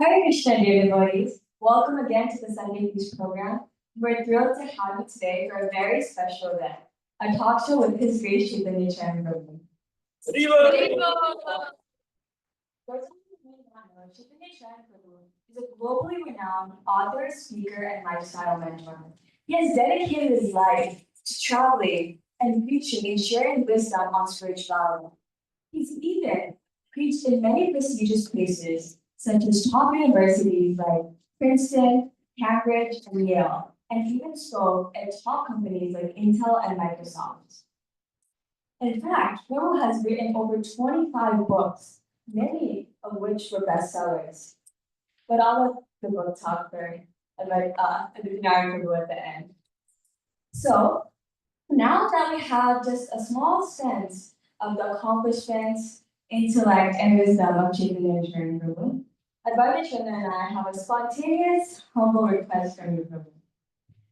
Hare Krishna, dear devotees. Welcome again to the Sunday Feast program. We're thrilled to have you today for a very special event, a talk show with His Grace Chaitanya Prabhu. For those of you who may not know, Chaitanya Prabhu is a globally renowned author, speaker, and lifestyle mentor. He has dedicated his life to traveling and preaching and sharing wisdom on spirituality. He's even preached in many prestigious places, such as top universities like Princeton, Cambridge, and Yale, and even spoke at top companies like Intel and Microsoft. In fact, Prabhu has written over 25 books, many of which were bestsellers. But I'll let the book talk for the Prabhu at the end. So, now that we have just a small sense of the accomplishments, intellect, and wisdom of Chaitanya Prabhu, Advaita Chandra and I have a spontaneous, humble request from you, Prabhu.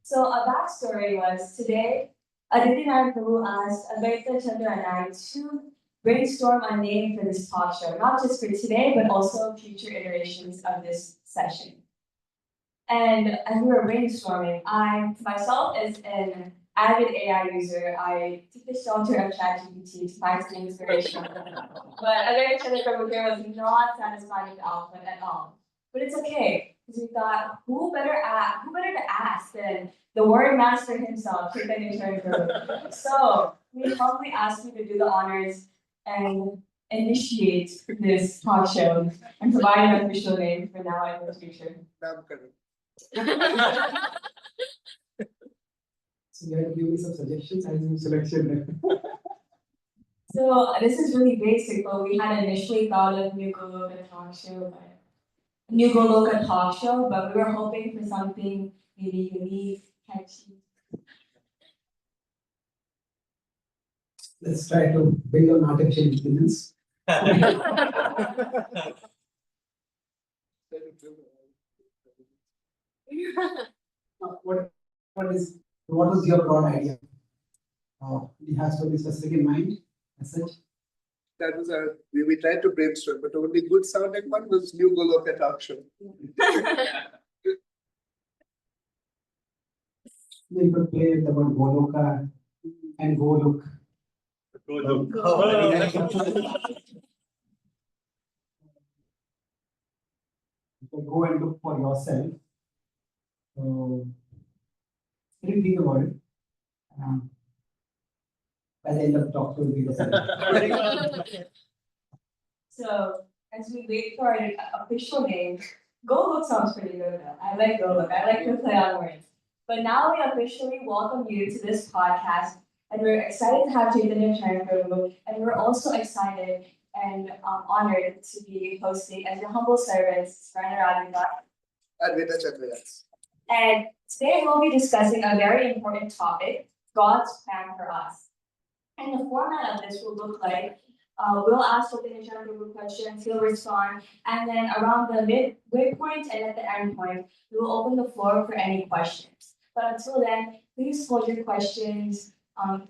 So a backstory was today, Aditi Narayan Prabhu asked Advaita Chandra and I to brainstorm a name for this talk show, not just for today, but also future iterations of this session. And as we were brainstorming, I myself as an avid AI user, I took the shelter of ChatGPT to find some inspiration. But Advaita Chandra Prabhu here was not satisfied with the output at all. But it's okay, because we thought, who better to ask than the word master himself, Chaitanya Prabhu. So we humbly ask you to do the honors and initiate this talk show and provide an official name for now and in the future. So you have to give me some suggestions and some selection. So this is really basic, but we had initially thought of New Goloka talk show, but we were hoping for something maybe unique, catchy. Let's try to build on artificial intelligence. What is your broad idea? It has to be specific in mind as such. That was we tried to brainstorm, but only good sounding one was New Goloka talk show. You could play the word Goloka and go look. Go Go and look for yourself. So, really think about it. By the end of the talk, will be the same. So as we wait for an official name, Go Look sounds pretty good though. I like Go Look. I like to play on words. But now we officially welcome you to this podcast, and we're excited to have Chaitanya Prabhu, and we're also excited and honored to be hosting as your humble servants, Swarna Radhika. Advaita Chandra. And today we'll be discussing a very important topic, God's plan for us. And the format of this will look like we'll ask Chaitanya Prabhu questions, he'll respond, and then around the midpoint and at the end point, we will open the floor for any questions. But until then, please hold your questions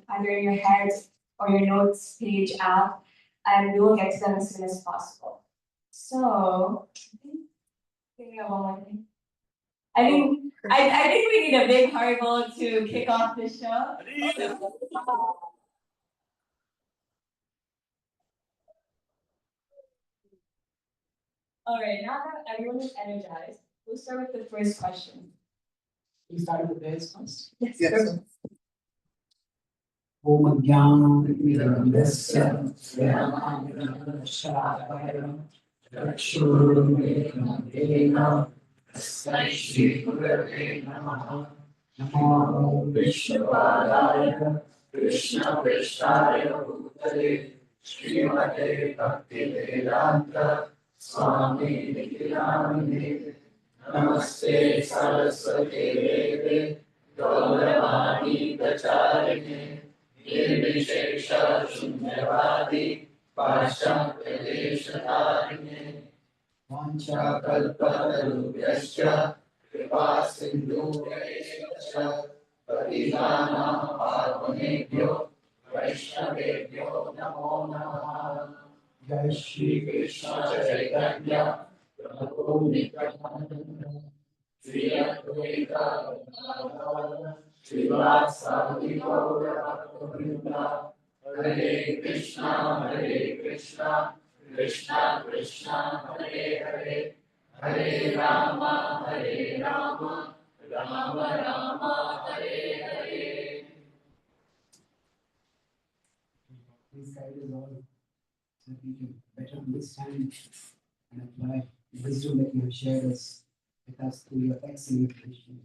either in your heads or your notes page app, and we will get to them as soon as possible. So, thinking of one more thing. I think we need a big Haribo to kick off this show. All right, now that everyone is energized, we'll start with the first question. We start with this first. Yes. Om Jnana Chakshurumekana Shri Gurave Namaha Namo Vishnupadaya Krishna Prasthaya Bhutale Srimate Bhaktivedanta Swami Nikhilamine Namaste Saraswati Deve Gauravani Pracharine Nirvishesha Shunyavadi Paschimya Deshatarine Vancha Kalpatarubhyascha Kripa Sindhuvescha Parijana Parvanebhyo Vaishnavebhyo Namo Namaha Jai Shri Krishna Chaitanya Prabhu Hare Krishna, Hare Krishna, Krishna Krishna, Hare Hare, Hare Rama, Rama Rama, Hare Hare. These guidelines all so that we can better understand and apply the wisdom that you have shared us with us through your excellent teaching.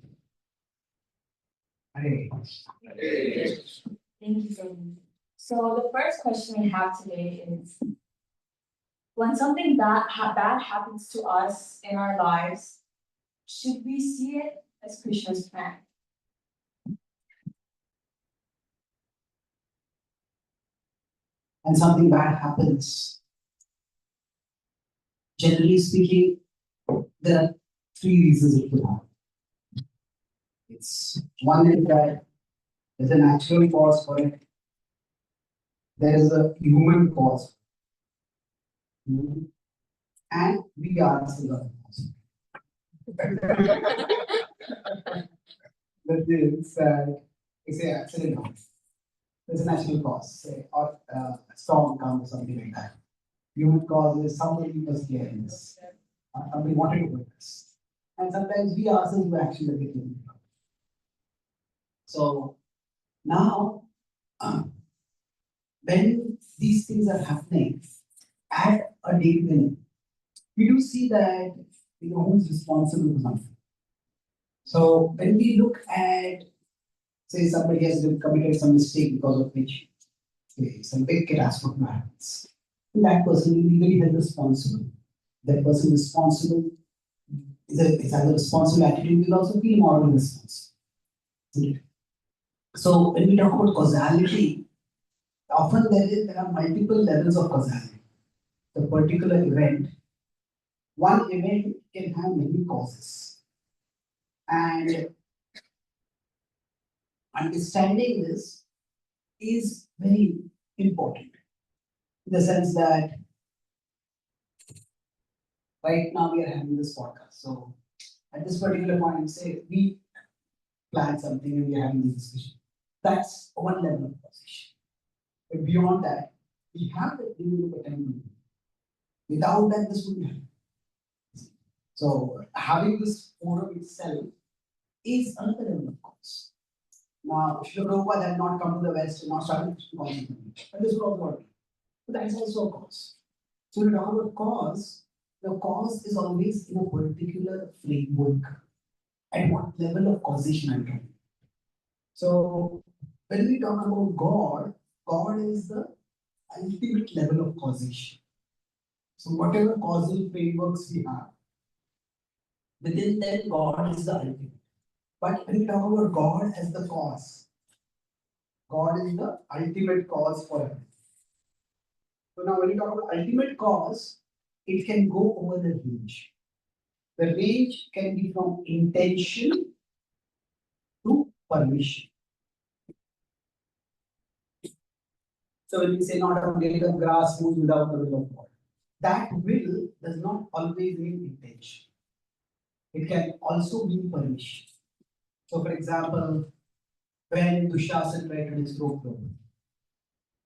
Hare Krishna. Thank you, Praveen. So the first question we have today is, when something bad happens to us in our lives, should we see it as Krishna's plan? And something bad happens, generally speaking, there are three reasons it could happen. It's one is that there's a natural cause for it. There is a human cause. And we ourselves are the cause. That is, it's an accident happens. There's a natural cause, say, or a storm comes or something like that. Human cause is somebody was careless, somebody wanted to hurt us. And sometimes we ourselves were actually the victim. So now, when these things are happening at a day beginning, we do see that who's responsible for something. So when we look at, say, somebody has committed some mistake because of which some big catastrophe happens, that person will be very held responsible. That person responsible is either responsible attitude will also feel morally responsible. Isn't it? So when we talk about causality, often there are multiple levels of causality. The particular event, one event can have many causes. And understanding this is very important in the sense that right now we are having this podcast. So at this particular point, say we plan something and we are having this discussion. That's one level of causation. But beyond that, we have the ability of attending. Without that, this wouldn't happen. So having this forum itself is another level of cause. Now, Srila Prabhupada had not come to the West and not started Krishna consciousness, but this would also not be. But that's also a cause. So when we talk about cause, the cause is always in a particular framework. At what level of causation I'm talking. So when we talk about God, God is the ultimate level of causation. So whatever causal frameworks we have, within them God is the ultimate. But when we talk about God as the cause, God is the ultimate cause for everything. So now when you talk about ultimate cause, it can go over the range. The range can be from intention to permission. So when we say not a blade of grass moves without the will of God, that will does not always mean intention. It can also mean permission. So for example, when Dushasan tried to destroy Prabhu,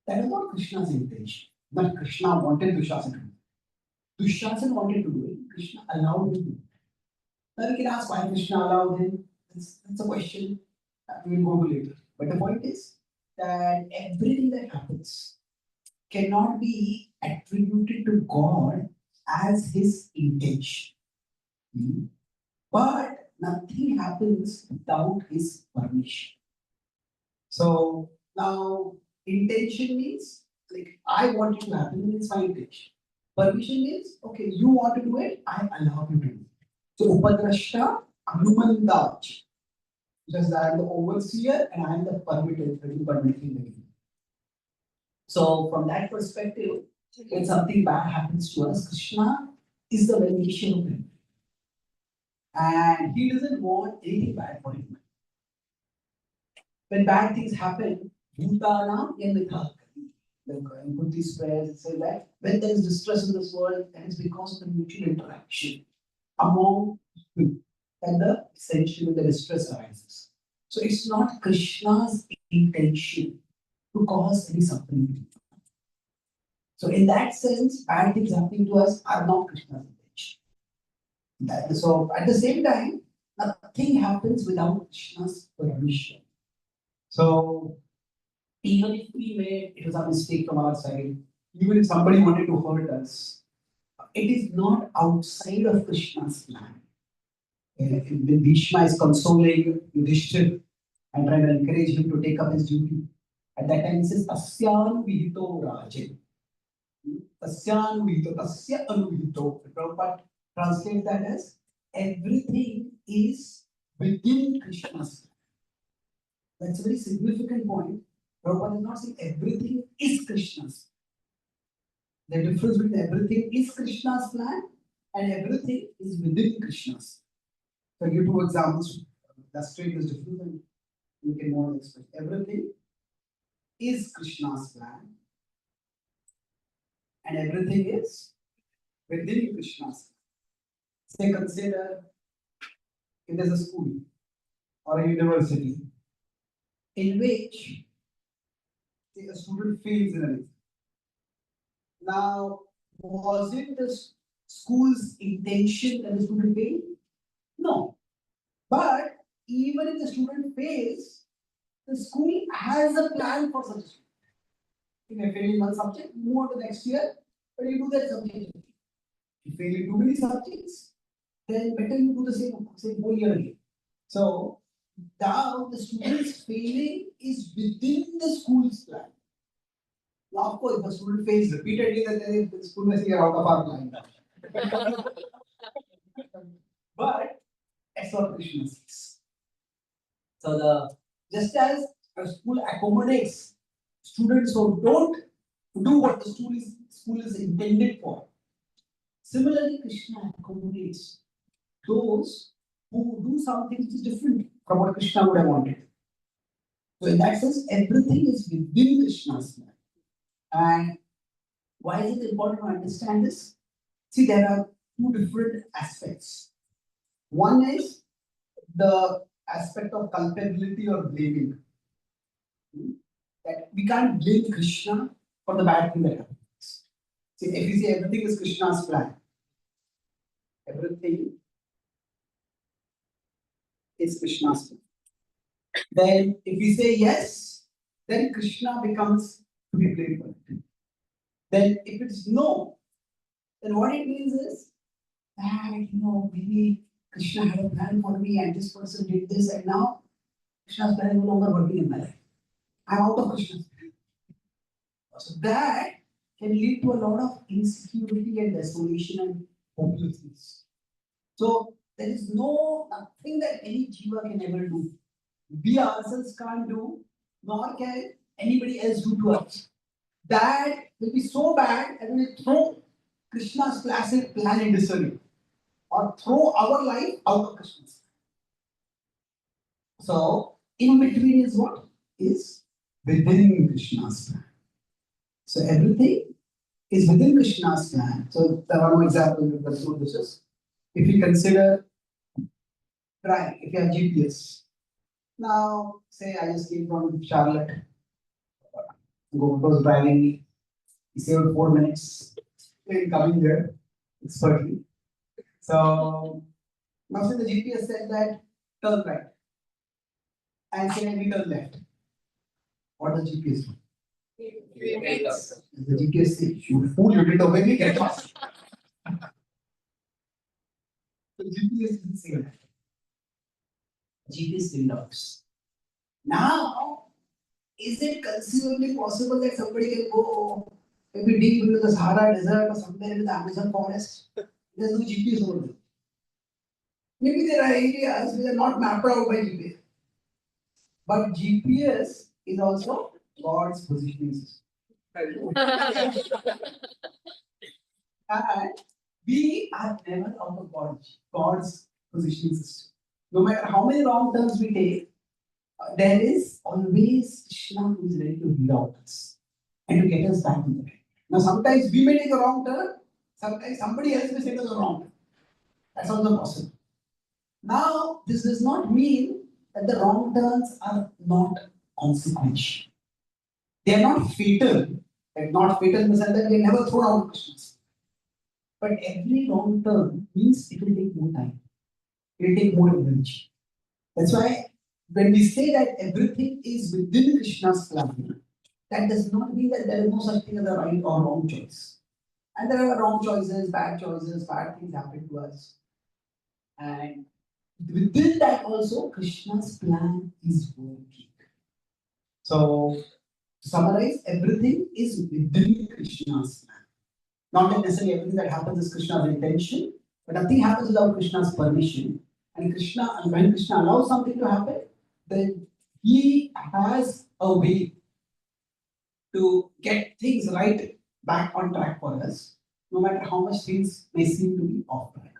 that is not Krishna's intention. But Krishna wanted Dushasan to do it. Dushasan wanted to do it. Krishna allowed him to do it. Now we can ask why Krishna allowed him. That's a question that we will go to later. But the point is that everything that happens cannot be attributed to God as his intention. But nothing happens without his permission. So now intention means like I want it to happen and it's my intention. Permission means okay, you want to do it, I allow you to do it. So Upadrashta Anumandach. Just that I am the overseer and I am the permitted the So from that perspective, when something bad happens to us, Krishna is the validation of him. And he doesn't want anything bad for him. When bad things happen, Bhutanam Yamithak. In Buddhist prayers, it says that when there is distress in this world, that is because of the mutual interaction. among people and the essential and the distress arises. So it's not Krishna's intention to cause any suffering. So in that sense, bad things happening to us are not Krishna's intention. So at the same time, nothing happens without Krishna's permission. So even if we made it was a mistake from our side, even if somebody wanted to hurt us, it is not outside of Krishna's plan. When Bhishma is consoling Yudhishthir and trying to encourage him to take up his duty, at that time he says, Tasyan vihito rajan. Tasyan vihito, tasya anuvihito. Prabhupada translates that as everything is within Krishna's plan. That's a very significant point. Prabhupada is not saying everything is Krishna's. The difference between everything is Krishna's plan and everything is within Krishna's. So I'll give two examples. Illustrate this difference and you can more explain. Everything is Krishna's plan and everything is within Krishna's plan. Say consider if there's a school or a university in which say, a student fails in anything. Now, was it the school's intention that the student failed? No. But even if the student fails, the school has a plan for such a student. If you fail in one subject, move on to next year, but you do that subject. If you fail in too many subjects, then better you do the same whole year again. So now the student's failing is within the school's plan. Now, of course, if a student fails repeatedly, then the school may say you're out of our plan. But that's what Krishna says. So just as a school accommodates students who don't do what the school is intended for, similarly Krishna accommodates those who do something which is different from what Krishna would have wanted. So in that sense, everything is within Krishna's plan. And why is it important to understand this? See, there are two different aspects. One is the aspect of culpability or blaming. That we can't blame Krishna for the bad thing that happens. See, if you say everything is Krishna's plan, everything is Krishna's plan. Then, if we say yes, then Krishna becomes to be blamed for it. Then, if it's no, then what it means is that maybe Krishna had a plan for me and this person did this, and now Krishna's plan is no longer working in my life. I'm out of Krishna's plan. So that can lead to a lot of insecurity and desolation and hopelessness. So there is nothing that any jiva can ever do. We ourselves can't do, nor can anybody else do to us. That will be so bad that we will throw Krishna's plan in disarray, or throw our life out of Krishna's. So in between is what? Is within Krishna's plan. So everything is within Krishna's plan. So there are no examples of this is. If you consider driving, if you have GPS. Now, say I just came from Charlotte, was driving me. He saved 4 minutes in coming there expertly. So now say the GPS said that turn right and say we turn left. What does GPS do? The GPS says, you fool, you did away, we get fast. The GPS didn't say that. GPS still does. Now, is it conceivably possible that somebody can go maybe deep into the Sahara Desert or somewhere in the Amazon forest? There's no GPS over there. Maybe there are areas which are not mapped out by GPS. But GPS is also God's positioning system. And we are never out of God's positioning system. No matter how many wrong turns we take, there is always Krishna who is ready to reroute us and to get us back in the right. Now, sometimes we may take a wrong turn, sometimes somebody else may take us a wrong turn. That's also possible. Now, this does not mean that the wrong turns are not consequential. They are not fatal, like not fatal in the sense that we are never thrown out of Krishna's. But every wrong turn means it will take more time. It will take more energy. That's why when we say that everything is within Krishna's plan, that does not mean that there is no such thing as a right or wrong choice. And there are wrong choices, bad things happen to us. And within that also, Krishna's plan is working. So, to summarize, everything is within Krishna's plan. Not that necessarily everything that happens is Krishna's intention, but nothing happens without Krishna's permission. And when Krishna allows something to happen, then he has a way to get things right back on track for us, no matter how much things may seem to be off track.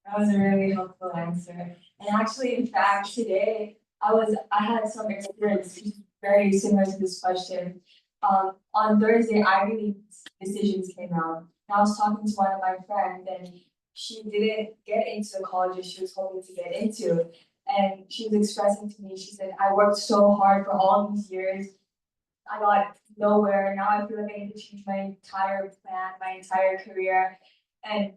That was a really helpful answer. And actually, in fact, today I had some experience which is very similar to this question. On Thursday, Ivy League decisions came out. And I was talking to one of my friends, and she didn't get into the colleges she was hoping to get into. And she was expressing to me, she said, I worked so hard for all these years. I got nowhere. Now I feel like I need to change my entire plan, my entire career. And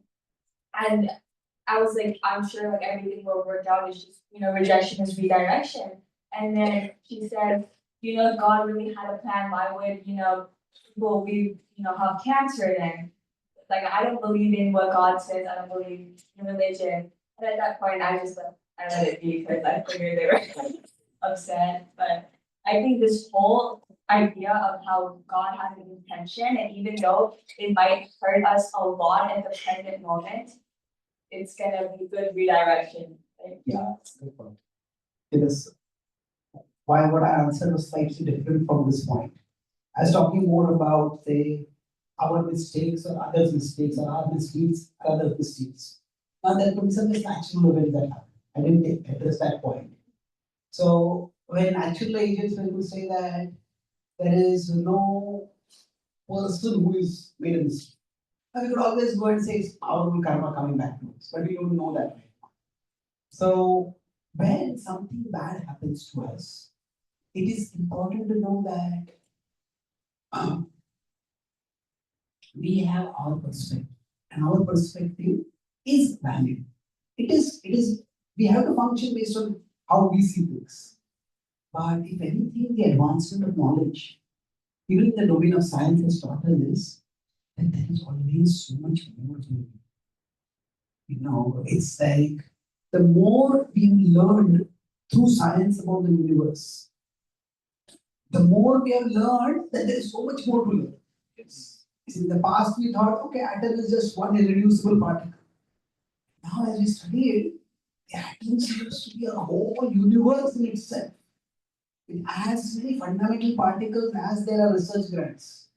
I was like, I'm sure like everything will work out. It's just, rejection is redirection. And then she said, if God really had a plan, why would, people have cancer then? Like, I don't believe in what God says. I don't believe in religion. And at that point, I let it be because I figured they were upset. But I think this whole idea of how God has an intention, and even though it might hurt us a lot at the present moment, it's gonna be good redirection. Right? Yeah, that's a good point. It is why what I answered was slightly different from this point. I was talking more about, say, our mistakes or others' mistakes or our misdeeds or others' misdeeds. Now there could be some natural events that happen. I didn't address that point. So when natural agents, when we say that there is no person who is made a mistake, now we could always go and say it's powerful karma coming back to us, but we don't know that right now. So when something bad happens to us, it is important to know that we have our perspective, and our perspective is valid. We have to function based on how we see things. But if anything, the advancement of knowledge, even in the domain of science, has taught us this, that there is always so much more to do. It's like the more we learned through science about the universe, the more we have learned that there is so much more to learn. Yes. In the past, we thought, okay, atom is just one irreducible particle. Now, as we study it, the atom seems to be a whole universe in itself. It has as many fundamental particles as there are research grants.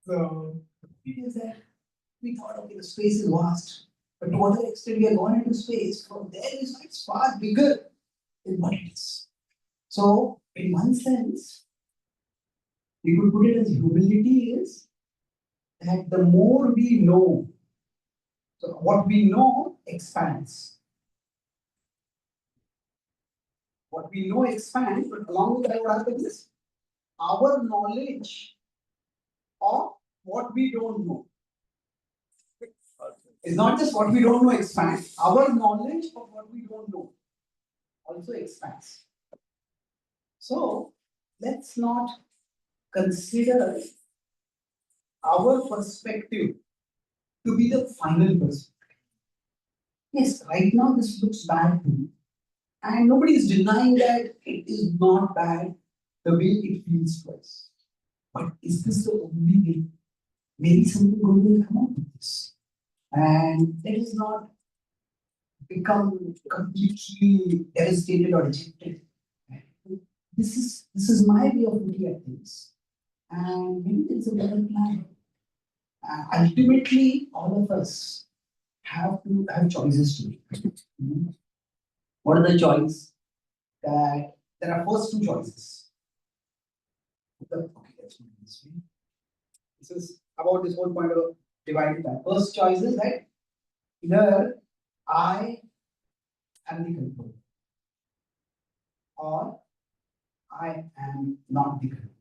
So, it is that we thought, okay, the space is vast, but to what extent we are gone into space, from there it's far bigger than what it is. So, in one sense, we could put it as humility is that the more we know, so what we know expands. What we know expands, but along with that, what happens is our knowledge of what we don't know. It's not just what we don't know expands, our knowledge of what we don't know also expands. So let's not consider our perspective to be the final perspective. Yes, right now this looks bad to me, and nobody is denying that it is not bad the way it feels to us. But is this the only way? Maybe something good will come out of this. And let us not become completely devastated or rejected. This is my way of looking at things. And maybe it's a better plan. Ultimately, all of us have to have choices to make. What are the choices? That there are first two choices. Okay, is about this whole point of dividing time. First choice is that either I am the controller or I am not the controller.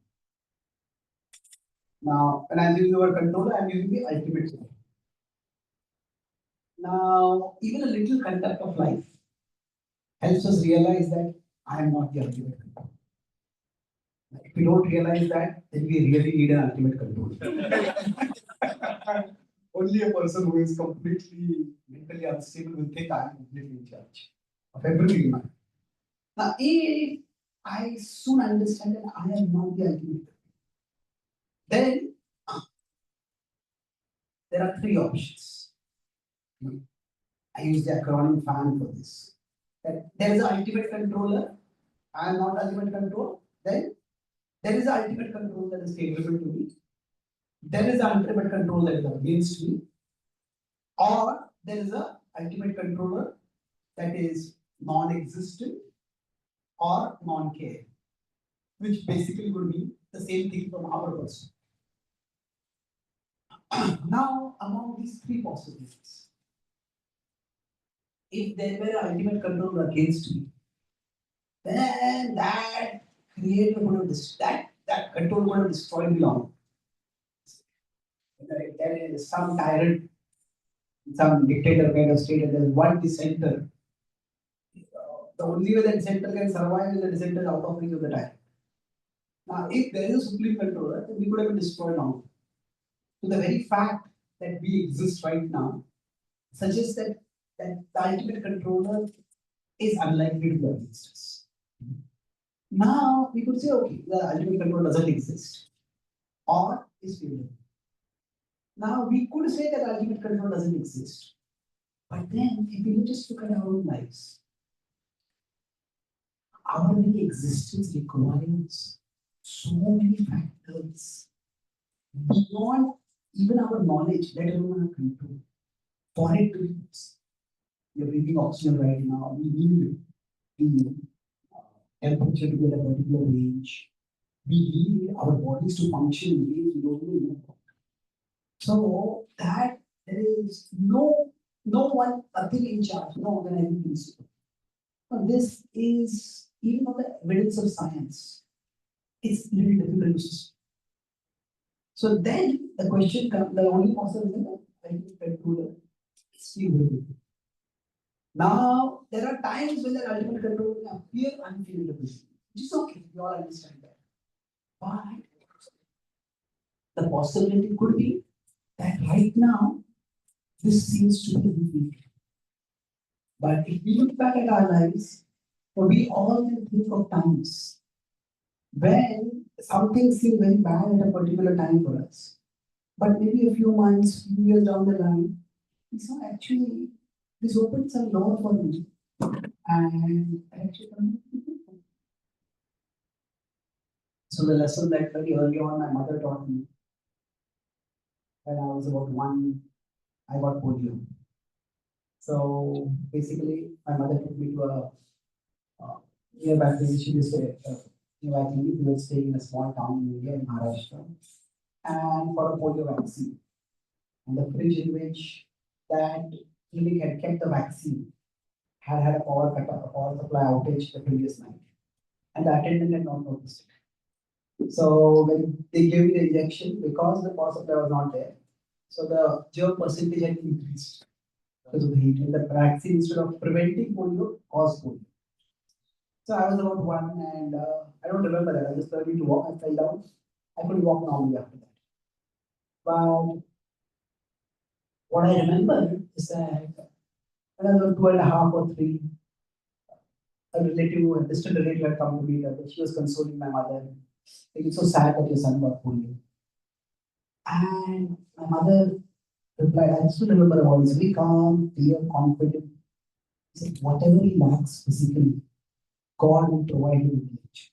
Now, when I'm using the word controller, I'm using the ultimate control. Now, even a little conduct of life helps us realize that I am not the ultimate control. If we don't realize that, then we really need an ultimate control. Only a person who is completely mentally unstable will think I am completely in charge of everything in life. Now, if I soon understand that I am not the ultimate control, then there are three options. I use the acronym FAN for this. That there is an ultimate controller, I am not ultimate control, then there is an ultimate control that is favorable to me, there is an ultimate control that is against me, or there is an ultimate controller that is non-existent or non-care, which basically would be the same thing from our perspective. Now, among these three possibilities, if there were an ultimate controller against me, then that creator would have that control would have destroyed me long. If there is some tyrant, some dictator kind of state, and there's one dissenter. The only way that dissenter can survive is the dissenter is out of reach of the tyrant. Now, if there is a supreme controller, then we could have been destroyed long. So the very fact that we exist right now suggests that the ultimate controller is unlikely to be against us. Now we could say, okay, the ultimate control doesn't exist or is favorable. Now we could say that ultimate control doesn't exist. But then if we just look at our own lives, our very existence requires so many factors beyond even our knowledge, let alone our control. For it to be, we are breathing oxygen right now, we need the temperature to be at a particular range. We need our bodies to function in ways we don't even know about. So that there is no one, nothing in charge, no organizing principle. But this is even on the evidence of science. It's really difficult to sustain. So then the question comes, the only possible controller is favorable. Now, there are times when the ultimate control will appear unfavorable, which is okay, we all understand that. But the possibility could be that right now, this seems to be unfavorable. But if we look back at our lives, we all can think of times when something seemed very bad at a particular time for us. But maybe a few months, few years down the line, we saw actually this opened some door for me. And actually, so the lesson that very early on my mother taught me, when I was about 1, I got polio. So basically, my mother took me to a nearby place. She used to nearby clinic. We were staying in a small town in India, in Maharashtra, and for a polio vaccine. And the fridge in which that clinic had kept the vaccine had a power cut off, a power supply outage the previous night, and the attendant had not noticed it. So when they gave me the injection, because the power supply was not there, so the germ percentage had increased because of the heat, and the vaccine, instead of preventing polio, caused polio. So I was about 1, and I don't remember that. I just learned to walk. I fell down. I couldn't walk normally after that. But what I remember is that when I was 2.5 or 3, a distant relative had come to meet her. She was consoling my mother. Like, it's so sad that your son got polio. And my mother replied, I still remember the voice, very calm, clear, confident. He said, whatever he lacks physically, God will provide him with nature.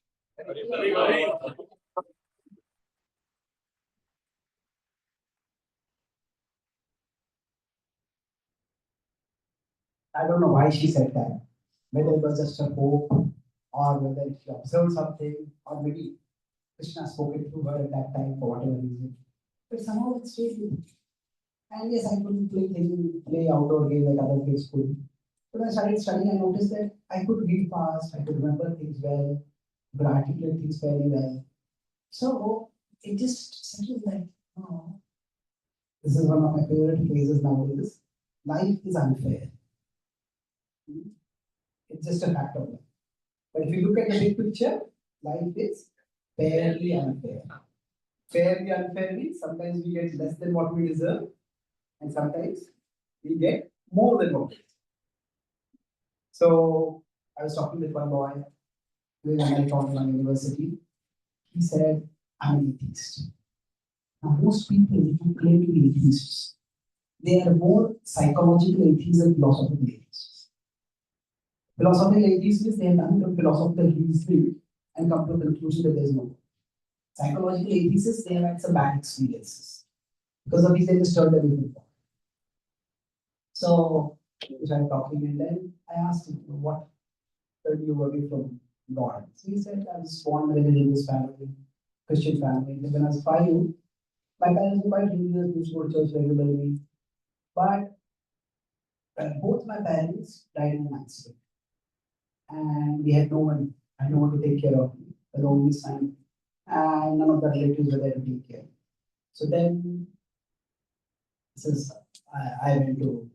I don't know why she said that. Whether it was just a hope, or whether she observed something, or maybe Krishna spoke it through her at that time for whatever reason. But somehow it stayed with me. And yes, I couldn't play outdoor games like other kids could. But when I started studying, I noticed that I could read fast, I could remember things well, could articulate things very well. So it just settled like, oh, this is one of my favorite phrases nowadays. Life is unfair. It's just a fact of life. But if you look at the big picture, life is fairly unfair. Fairly unfair means sometimes we get less than what we deserve, and sometimes we get more than what we deserve. So I was talking with one boy when I taught in my university. He said, I'm an atheist. Now, most people who claim to be atheists, they are more psychological atheists than philosophical atheists. Philosophical atheists means they have done the philosophical reasoning and come to the conclusion that there is no God. Psychological atheists, they have had some bad experiences. Because of these, they just turned away from God. So, we started talking, and then I asked him, what turned you away from God? So he said, I was born in a religious family, Christian family. And when I was 5, my parents were quite religious, used to go to church regularly. But both my parents died in an accident. And we had no one. I had no one to take care of me, the only son. And none of the relatives were there to take care. So then, since I went to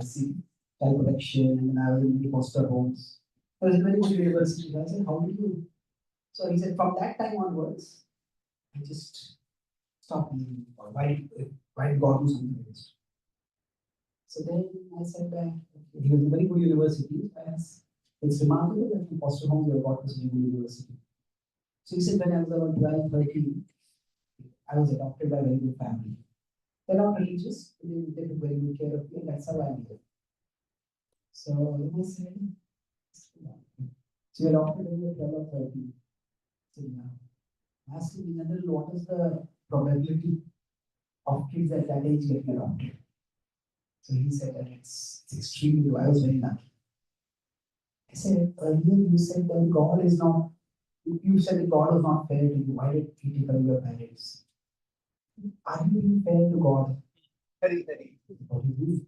see child protection, and then I was in the foster homes. I was in very good university. I said, how did you? So he said, from that time onwards, I just stopped believing. Or why did God do something like this? So then I said that he was in a very good university. I asked, it's remarkable that from foster homes you have got to such a good university. So he said, when I was around 12, 13, I was adopted by a very good family. They're not religious, they took very good care of me, and that's how I'm here. So I said, so you're adopted when you're 12 or 13. So yeah. I asked him, what is the probability of kids at that age getting adopted? So he said that it's extremely low. I was very lucky. I said, earlier you said that God is not, you said that God was not fair to you. Why did he take away your parents? Are you being fair to God? Very, very. What do you mean?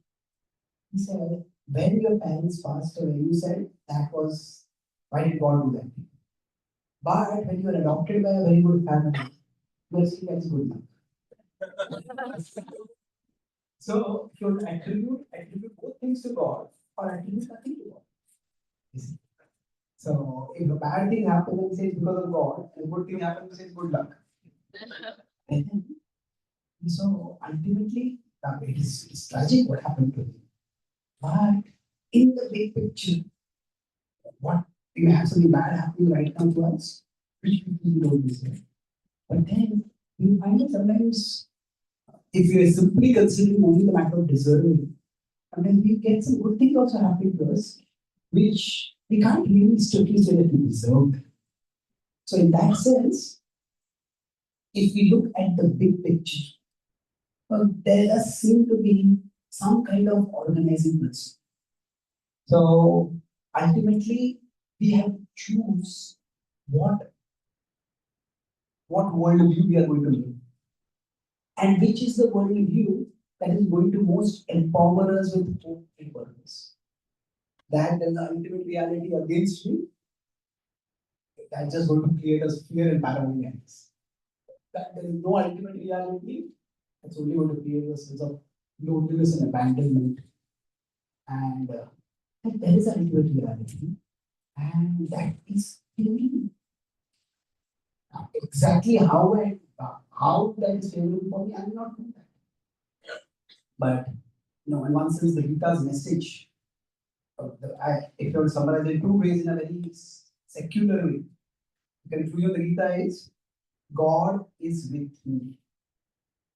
He said, when your parents passed away, you said that was, why did God do that? But when you are adopted by a very good family, you are seen as good luck. So if you attribute both things to God or attribute nothing to God. You see? So if a bad thing happens and says because of God, and a good thing happens and says good luck. So ultimately, it's tragic what happened to him. But in the big picture, what you have something bad happening right now to us, which people don't deserve. But then you find that sometimes if you are simply considering only the matter of deserving, and then we get some good things also happening to us, which we can't really strictly say that we deserve. So in that sense, if we look at the big picture, there does seem to be some kind of organizing principle. So ultimately, we have to choose what worldview we are going to live, and which is the worldview that is going to most empower us with hope and purpose. That is the ultimate reality against me. That's just going to create us fear and paranoia. That there is no ultimate reality. It's only going to create a sense of loneliness and abandonment. And there is an ultimate reality, and that is in me. Exactly how that is favorable for me, I'm not doing that. But in one sense, the Gita's message, if you were to summarize it in 2 ways in a very secular way, the conclusion of the Gita is God is with me.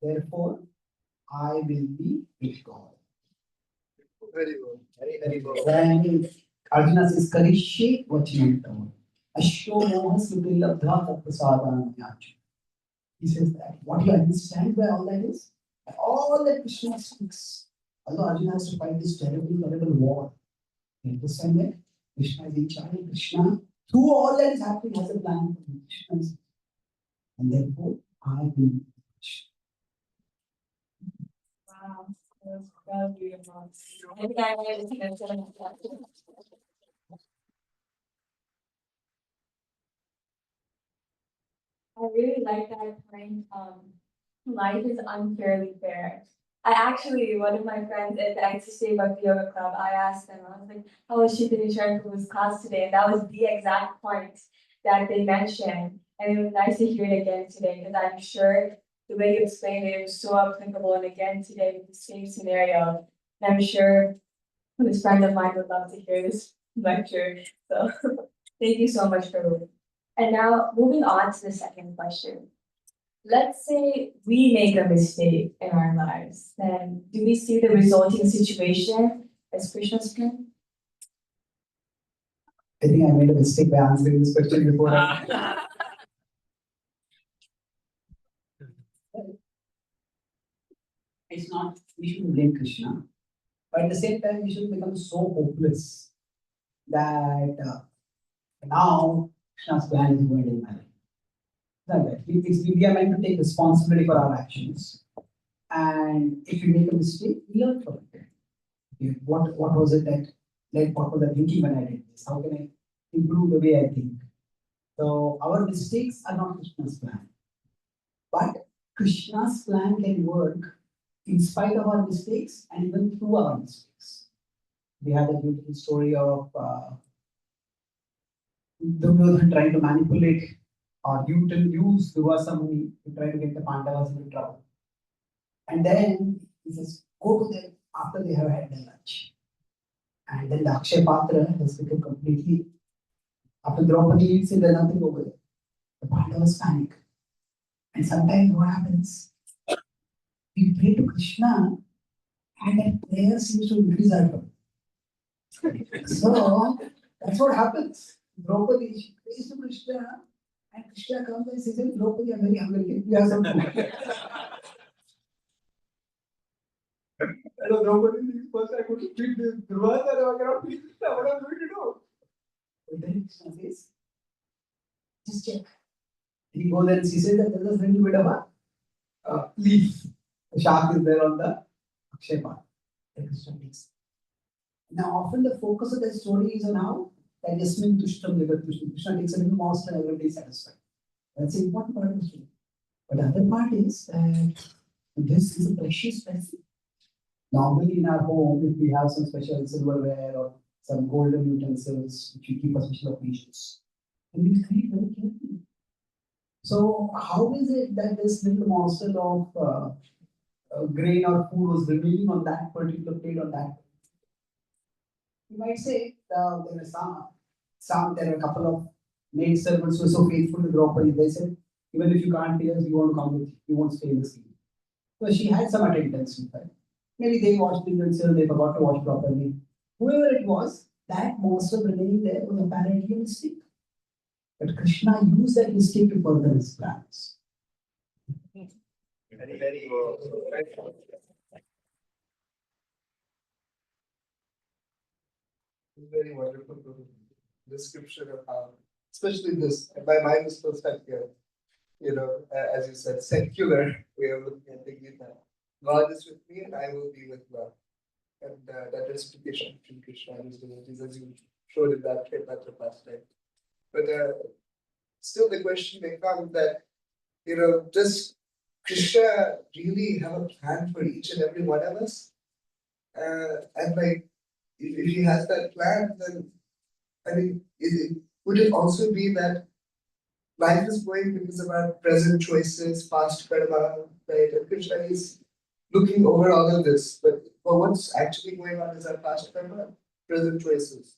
Therefore, I will be with God. Very good. Very, very good. And Arjuna says, Karishye vachinantam. Ashyo moha sudilabdha prasadana. He says that what he understands by all that is, all that Krishna speaks, although Arjuna has to fight this terrible war, he understands that Krishna is in charge, Krishna, through all that is happening, has a plan for Krishna. And therefore, I will be Krishna. That was beautiful. I think I might have taken some of that. I really like that point, life is unfairly fair. I actually, one of my friends at the Ecstasy Bhakti Yoga Club, I asked them, I was like, how was Shitani Sharku's class today? And that was the exact point that they mentioned. And it was nice to hear it again today, because I'm sure the way you explained it was so applicable. And again today with the same scenario, and I'm sure this friend of mine would love to hear this lecture. So thank you so much for. And now moving on to the second question. Let's say we make a mistake in our lives, then do we see the resulting situation as Krishna's plan? I think I made a mistake by answering this question before. It's not, we shouldn't blame Krishna, but at the same time, we shouldn't become so hopeless that now Krishna's plan is going in my life. Not that. We are meant to take responsibility for our actions. And if you make a mistake, we learn from it. Okay, what was it that, like, what was the thinking when I did this? How can I improve the way I think? So our mistakes are not Krishna's plan. But Krishna's plan can work in spite of our mistakes and even through our mistakes. We had a beautiful story of Duryodhana trying to manipulate or use Durvasa Muni to try to get the Pandavas into trouble. And then he says, go to them after they have had their lunch. And then the Akshay Patra has become completely, after Draupadi leaves it, there's nothing over there. The Pandavas panic. And sometimes what happens? We pray to Krishna and that prayer seems to increase our trouble. So that's what happens. Draupadi, she prays to Krishna and Krishna comes and says, Draupadi, I'm very hungry. We have some food. I know Draupadi thinks first I could feed this Durvasa and I cannot feed Krishna. What am I going to do? But then Krishna says, just check. He goes and she says that there's a little bit of a leaf. The shark is there on the Akshay Patra. And Krishna takes. Now, often the focus of the story is on how that Yasmin Tushtam Jagat Tushtam. Krishna takes a little mouse and everybody is satisfied. That's the important part of the story. But the other part is that this is a precious vessel. Normally in our home, if we have some special silverware or some golden utensils which we keep for special occasions, and we treat very carefully. So how is it that this little morsel of grain or food was remaining on that particular plate on that? You might say there were there were a couple of maid servants who were so faithful to Draupadi. They said, even if you can't pay us, we want to come with you. We won't stay in the city. So she had some attendance with her. Maybe they washed the utensils, they forgot to wash properly. Whoever it was, that morsel remaining there was apparently a mistake. But Krishna used that mistake to further his plans. Very wonderful description of how, especially this, my mind is still stuck here. As you said, secular way of looking at the Gita. God is with me and I will be with God. And that reciprocation between Krishna and his devotees, as you showed in that chapter last time. But still the question may come that, does Krishna really have a plan for each and every one of us? And like, if he has that plan, then I mean, would it also be that life is going because of our present choices, past karma, right? And Krishna is looking over all of this, but what's actually going on is our past karma, present choices.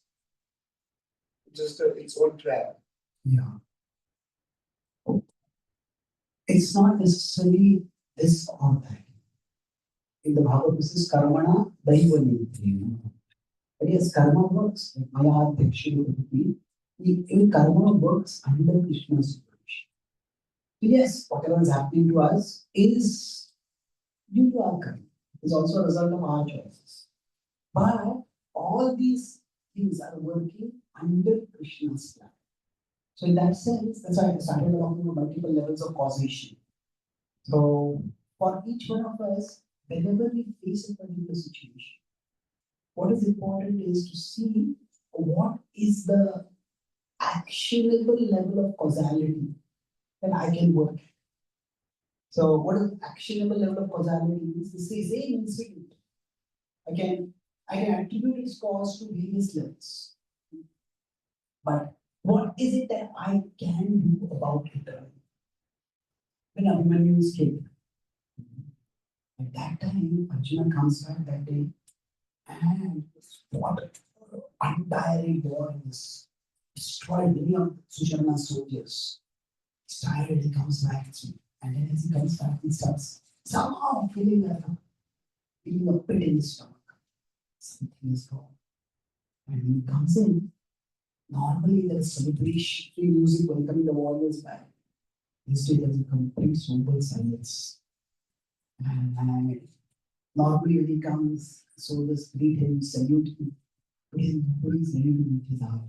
Just its own trap. Yeah. It's not necessarily this or that. In the Bhagavad this is karmana daivani. But yes, karma works. Like Maya Adhyakshya, even karma works under Krishna's supervision. So yes, whatever is happening to us is due to our karma. It's also a result of our choices. But all these things are working under Krishna's plan. So in that sense, that's why I started talking about multiple levels of causation. So for each one of us, whenever we face a particular situation, what is important is to see what is the actionable level of causality that I can work. So what is actionable level of causality is the same incident. I can attribute its cause to various levels. But what is it that I can do about it? When Abhimanyu is killed, at that time, Arjuna comes back that day and fought untiring war in this, destroyed many of Sushama's soldiers. He's tired, he comes back, and then as he comes back, he starts somehow feeling a pit in his stomach. Something is wrong. And when he comes in, normally there is celebration, free music, welcoming the warriors back. Instead, there's a complete sober silence. And normally when he comes, soldiers greet him, salute him, but nobody's ready to meet his heart.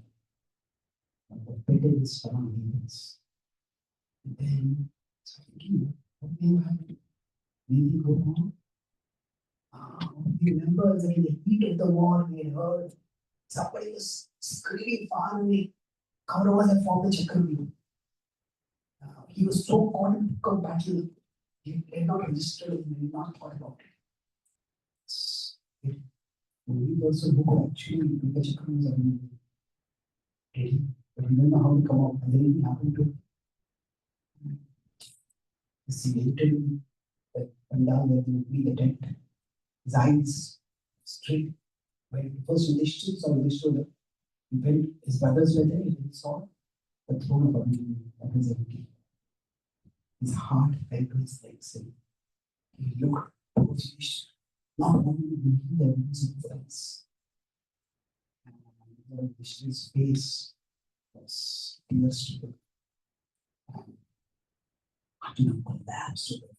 But the pit in his stomach deepens. And then, so thinking, what may have happened? Maybe go wrong? He remembers that in the heat of the war, he had heard somebody was screaming far away. Kauravas had formed the Chakravyuh. He was so caught in the battle, he had not registered it, he had not thought about it. Only person who could actually do the Chakravyuh is Abhimanyu. Did he? But he didn't know how to come out, and then it happened to he entered the pandal where he would be the tent. His eyes straight. When first Yudhishthira saw Yudhishthira, he went, his brothers were there, he saw the throne of Abhimanyu. That was empty. His heart fell to his legs and he looked towards Yudhishthira. Not only did he see the evidence of violence, and Yudhishthira's face was tears stricken. And Arjuna collapsed over it.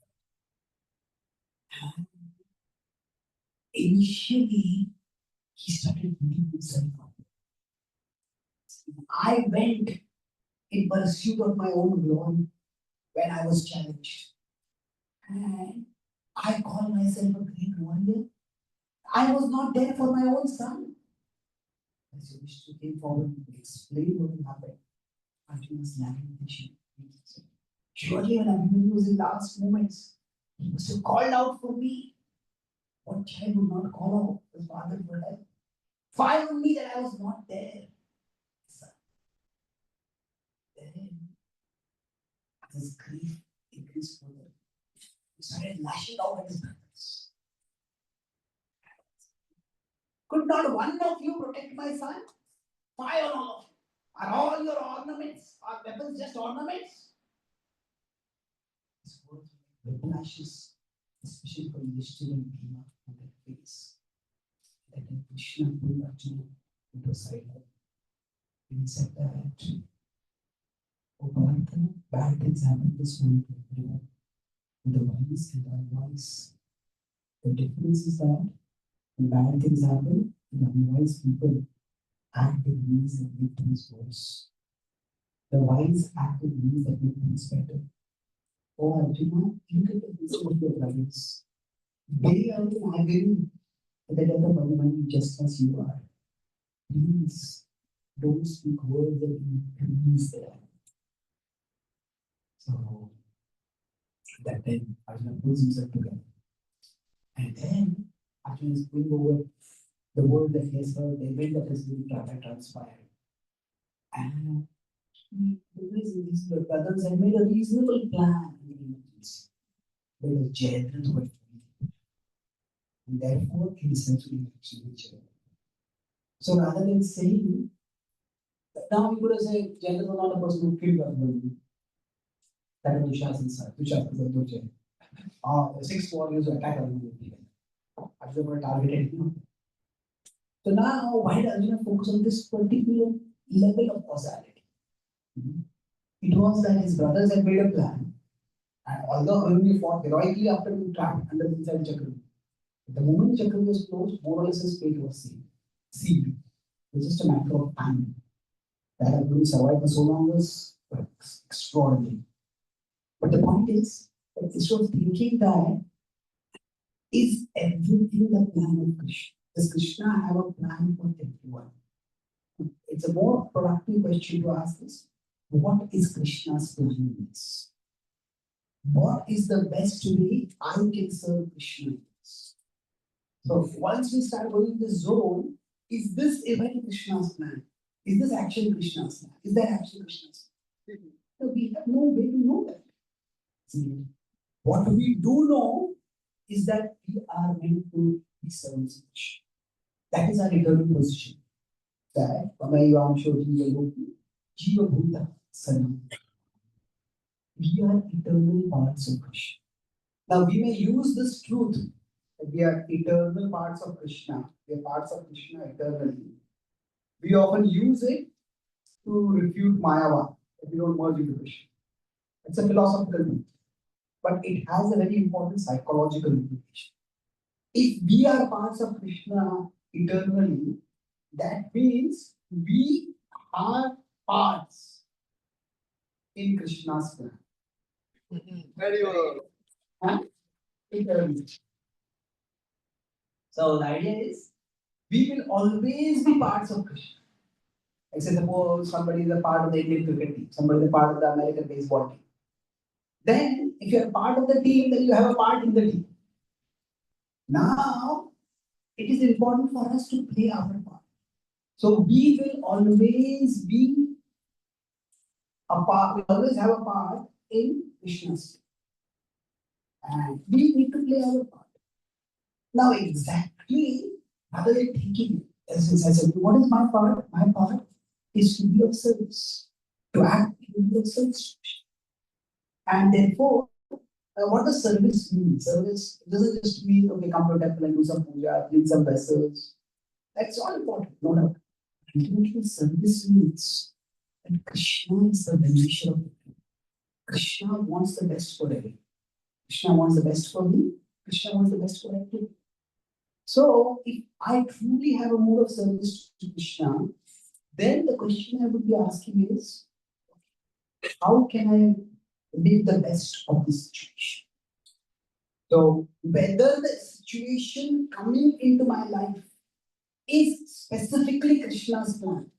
Initially, he started beating himself up. I went in pursuit of my own glory when I was challenged. And I call myself a great warrior. I was not there for my own son. As Yudhishthira came forward to explain what had happened, Arjuna's lamentation. Surely when Abhimanyu was in last moments, he must have called out for me. What child would not call out his father for help? Fine on me that I was not there. Son. Then, as his grief increased further, he started lashing out at his brothers. Could not one of you protect my son? Fire on all of you. Are all your ornaments, are weapons just ornaments? His words were whiplashes, especially for Yudhishthira and Bhima on their face. That then Krishna pulled Arjuna into a side. He said that, oh Bharata, bad things happen this way to everyone. The wise and the unwise. The difference is that when bad things happen, the unwise people act in ways that make things worse. The wise act in ways that make things better. Oh Arjuna, look at the wisdom of your brothers. They are in agony at the death of Abhimanyu just as you are. Please don't speak words that increase their anger. So that then Arjuna pulls himself together. And then Arjuna is going over the word that he has heard, the event that has been transpired. And his brothers had made a reasonable plan in the emergency. But the Jayadratha were free. And therefore, he decided to actually Jayadratha. So rather than saying, now we could have said, Jayadratha was not a person who killed Abhimanyu. That was Dushasana's son. Dushasana was the 6 warriors who attacked Abhimanyu. Arjuna were targeted him. So now, why does Arjuna focus on this particular level of causality? It was that his brothers had made a plan, and although Abhimanyu fought heroically after being trapped under the inside Chakravyuh, the moment Chakravyuh was closed, more or less his fate was sealed. It was just a matter of time. That Abhimanyu survived for so long was extraordinary. But the point is that instead of thinking that Is everything the plan of Krishna? Does Krishna have a plan for everyone? It's a more productive question to ask is, what is Krishna's plan in this? What is the best way I can serve Krishna in this? So once we start going in this zone, is this event Krishna's plan? Is this action Krishna's plan? Is that action Krishna's plan? No, we have no way to know that. See, what we do know is that we are meant to be servants of Krishna. That is our eternal position. That Amayansho Jiva Bhuta Sanam. We are eternal parts of Krishna. Now we may use this truth that we are eternal parts of Krishna. We are parts of Krishna eternally. We often use it to refute Mayavad, that we don't merge into Krishna. It's a philosophical truth, but it has a very important psychological implication. If we are parts of Krishna eternally, that means we are parts in Krishna's plan. Very well. Huh? Eternally. So the idea is we will always be parts of Krishna. Like say suppose somebody is a part of the Indian cricket team, somebody is a part of the American baseball team. Then if you are part of the team, then you have a part in the team. Now it is important for us to play our part. So we will always be a part, we always have a part in Krishna's team. And we need to play our part. Now exactly rather than thinking, as I said, what is my part? My part is to be of service, to act in the service. And therefore, what does service mean? Service doesn't just mean, okay, come to a temple and do some puja, clean some vessels. That's all important, no doubt. Ultimately, service means that Krishna is the beneficiary of it. Krishna wants the best for everyone. Krishna wants the best for me. Krishna wants the best for everyone. So, if I truly have a mode of service to Krishna, then the question I would be asking is, how can I make the best of this situation? So, whether the situation coming into my life is specifically Krishna's plan,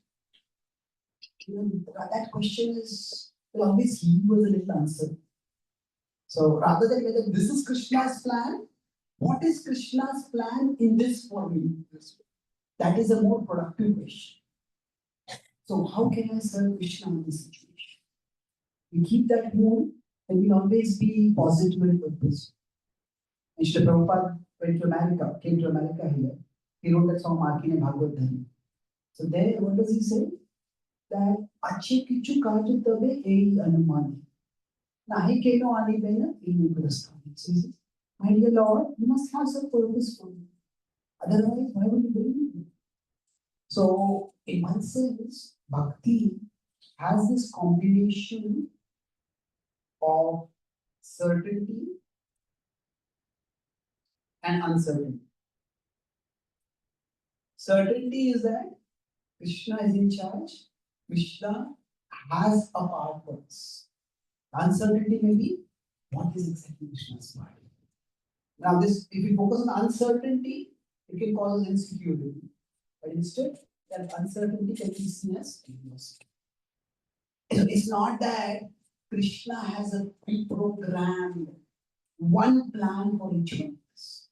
that question is will always leave with a little answer. So, rather than whether this is Krishna's plan, what is Krishna's plan in this for me? That is a more productive question. So, how can I serve Krishna in this situation? We keep that mood and we always be positive and purpose. And Srila Prabhupada went to America, came to America here. He wrote that song Markine Bhagavad Dhani. So there, what does he say? That Ache Kichu Kaju Tabe Ei Anumani. Nahi Keno Ani Bena Ei Ugrastani. So he says, my dear Lord, you must have some purpose for me. Otherwise, why would you bring me? So, in one sense, bhakti has this combination of certainty and uncertainty. Certainty is that Krishna is in charge, Krishna has a part for us. Uncertainty may be what is exactly Krishna's part. Now, this if we focus on uncertainty, it can cause us insecurity. But instead, that uncertainty can be seen as curiosity. It's not that Krishna has a pre-programmed one plan for each one of us.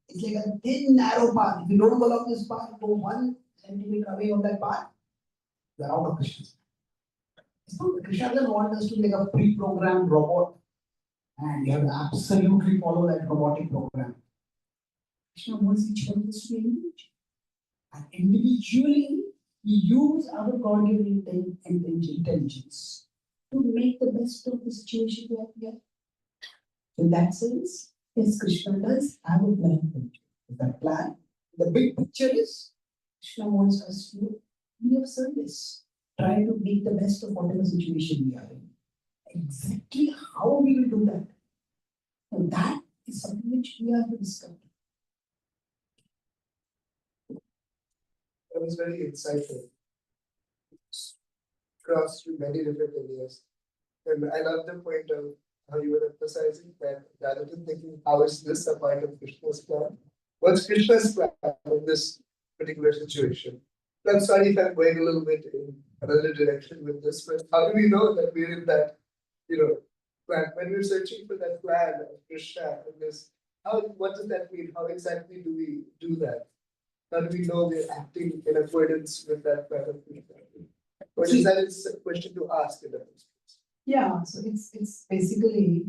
It's like a thin, narrow path. If you don't go along this path, go 1 centimeter away on that path, you're out of Krishna's path. It's not that Krishna doesn't want us to be like a pre-programmed robot and you have to absolutely follow that robotic program. Krishna wants each one of us to be individual. And individually, we use our God-given intelligence to make the best of the situation we are. In that sense, yes, Krishna does have a plan for you. That plan, the big picture is Krishna wants us to be of service. Try to make the best of whatever situation we are in. Exactly how we will do that. And that is something which we have to discover. That was very insightful. Crossed through many different areas. And I love the point of how you were emphasizing that rather than thinking how is this a part of Krishna's plan, what's Krishna's plan in this particular situation? I'm sorry if I'm going a little bit in another direction with this, but how do we know that we're in that, plan? When we're searching for that plan of Krishna and this, what does that mean? How exactly do we do that? How do we know we're acting in accordance with that plan of Krishna? Or is that a question to ask in the first place? Yeah, so it's basically,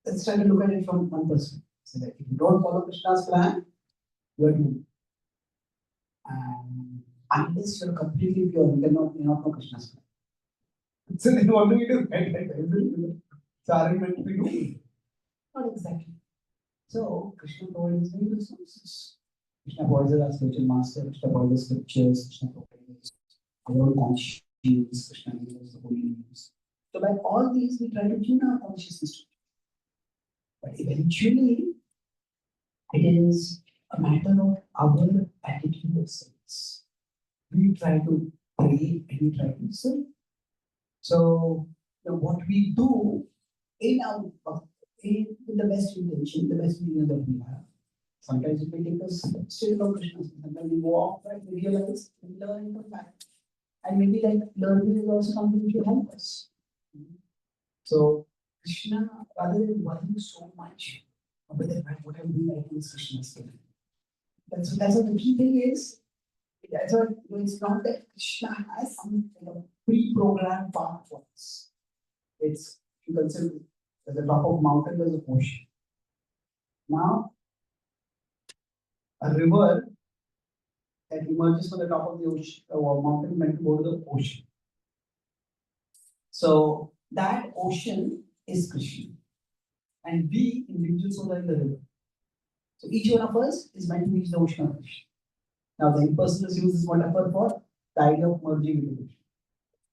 let's try to look at it from one perspective. So that if you don't follow Krishna's plan, you are doomed. Unless you're completely pure, you not know Krishna's plan. So then what do we do? Right? So are we meant to be doing? Not exactly. So Krishna provides many resources. Krishna provides us spiritual master, Krishna provides us scriptures, Krishna provides our own conscience, Krishna gives us the holy names. So by all these, we try to tune our consciousness. But eventually, it is a matter of our attitude of service. We try to pray and we try to serve. So what we do in our with the best intention, the best meaning that we have. Sometimes it may take us still no Krishna. Sometimes we go off right, we realize, we learn from that. And maybe like learning is also something which will help us. So Krishna, rather than worrying so much about what I'm doing, I think Krishna's doing. That's what the key thing is. That's what it's not that Krishna has some pre-programmed path for us. It's you consider at the top of mountain there's an ocean. Now a river that emerges from the top of the ocean or mountain meant to go to the ocean. So that ocean is Krishna. And we individuals are in the river. So each one of us is meant to reach the ocean of Krishna. Now the impersonalists use this metaphor for the idea of merging with the Krishna.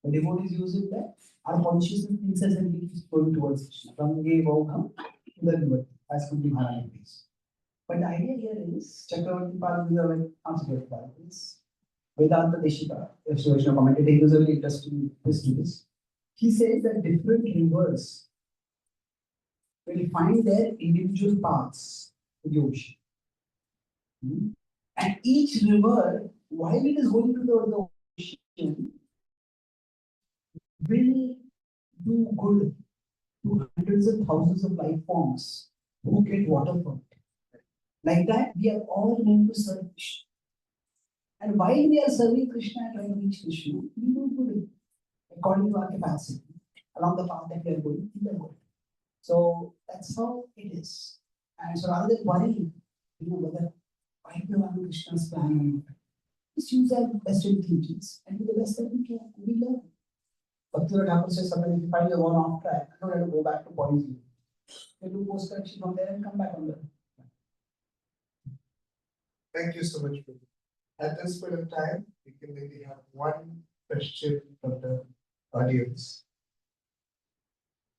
The devotees use it that our consciousness incessantly keeps going towards Krishna. From Gay Vaughan to the river, as Kunti Maharani says. But the idea here is Chakravarti Pal is Vedanta Deshika, the Shiva commentator, he was really interesting twist to this. He says that different rivers will find their individual paths to the ocean. And each river, while it is going to the ocean, will do good to hundreds and thousands of life forms who get water from it. Like that, we are all meant to serve Krishna. And while we are serving Krishna and trying to reach Krishna, we do good according to our capacity along the path that we are going in the world. So that's how it is. And so rather than worrying, whether why do we want Krishna's plan or not, just use our best intentions and do the best that we can. We learn. Bhaktivinoda Thakur says sometimes if you find you're going off track, you don't have to go back to poison. You do course correction from there and come back on the. Thank you so much, Prabhu. At this point of time, we can maybe have one question from the audience.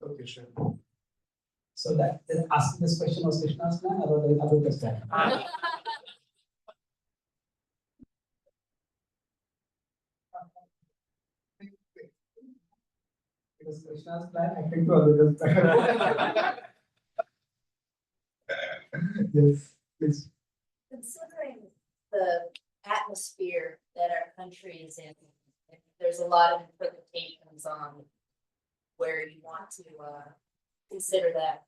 Okay, sure. So that asking this question was Krishna's plan or the other plan? It was Krishna's plan, I think to others' plan. Yes, please. Considering the atmosphere that our country is in, there's a lot of interpretations on where you want to consider that.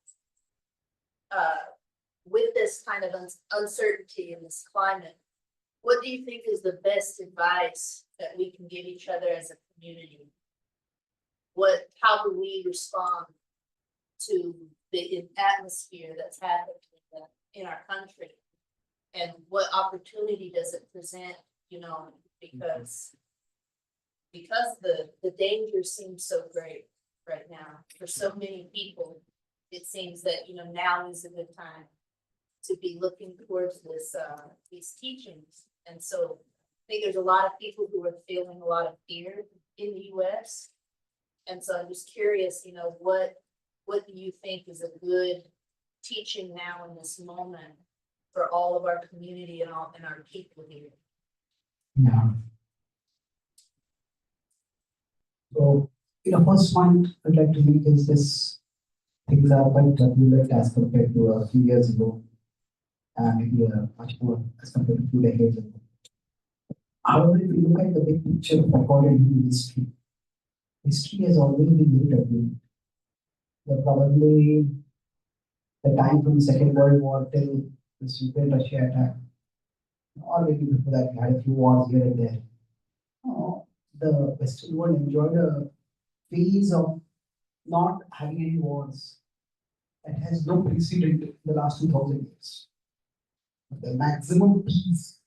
With this kind of uncertainty in this climate, what do you think is the best advice that we can give each other as a community? How do we respond to the atmosphere that's happening in our country? And what opportunity does it present, because the danger seems so great right now for so many people. It seems that, now is a good time to be looking towards these teachings. And so I think there's a lot of people who are feeling a lot of fear in the US. And so I'm just curious, what do you think is a good teaching now in this moment for all of our community and our people here? Yeah. So First point I'd like to make is this things are quite turbulent as compared to a few years ago, and maybe much more as compared to a few decades ago. However, if you look at the big picture of recorded human history, history has always been very turbulent. Probably the time from the Second World War till the Ukraine-Russia attack, or maybe before that, we had a few wars here and there. The Western world enjoyed a phase of not having any wars that has no precedent in the last 2000 years. The maximum peace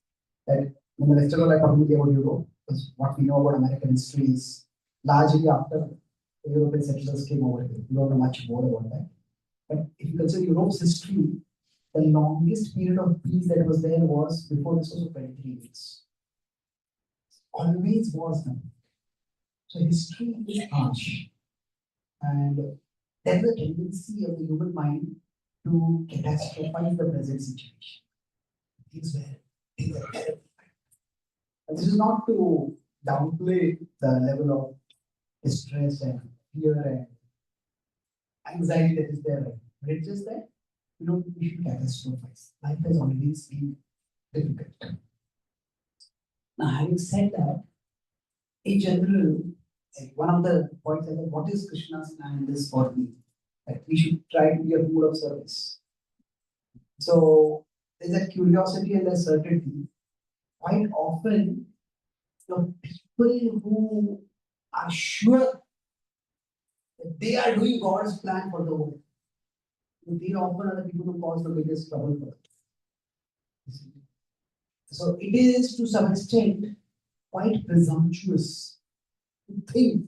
that when the Western world are talking about Europe, is what we know about American history is largely after the European settlers came over here. We don't know much more about that. But if you consider Europe's history, the longest period of peace that was there was before this was 23 years. Always was now. So history is harsh. And there's a tendency of the human mind to catastrophize the present situation. Things are terrible. And this is not to downplay the level of distress and fear and anxiety that is there, right? But it's just that we should catastrophize. Life has always been difficult. Now, having said that, in general, one of the points is what is Krishna's plan in this for me? That we should try to be a fool of service. So there's that curiosity and that certainty. Quite often, people who are sure that they are doing God's plan for the world, they often are the people who cause the biggest trouble for us. So it is to some extent quite presumptuous to think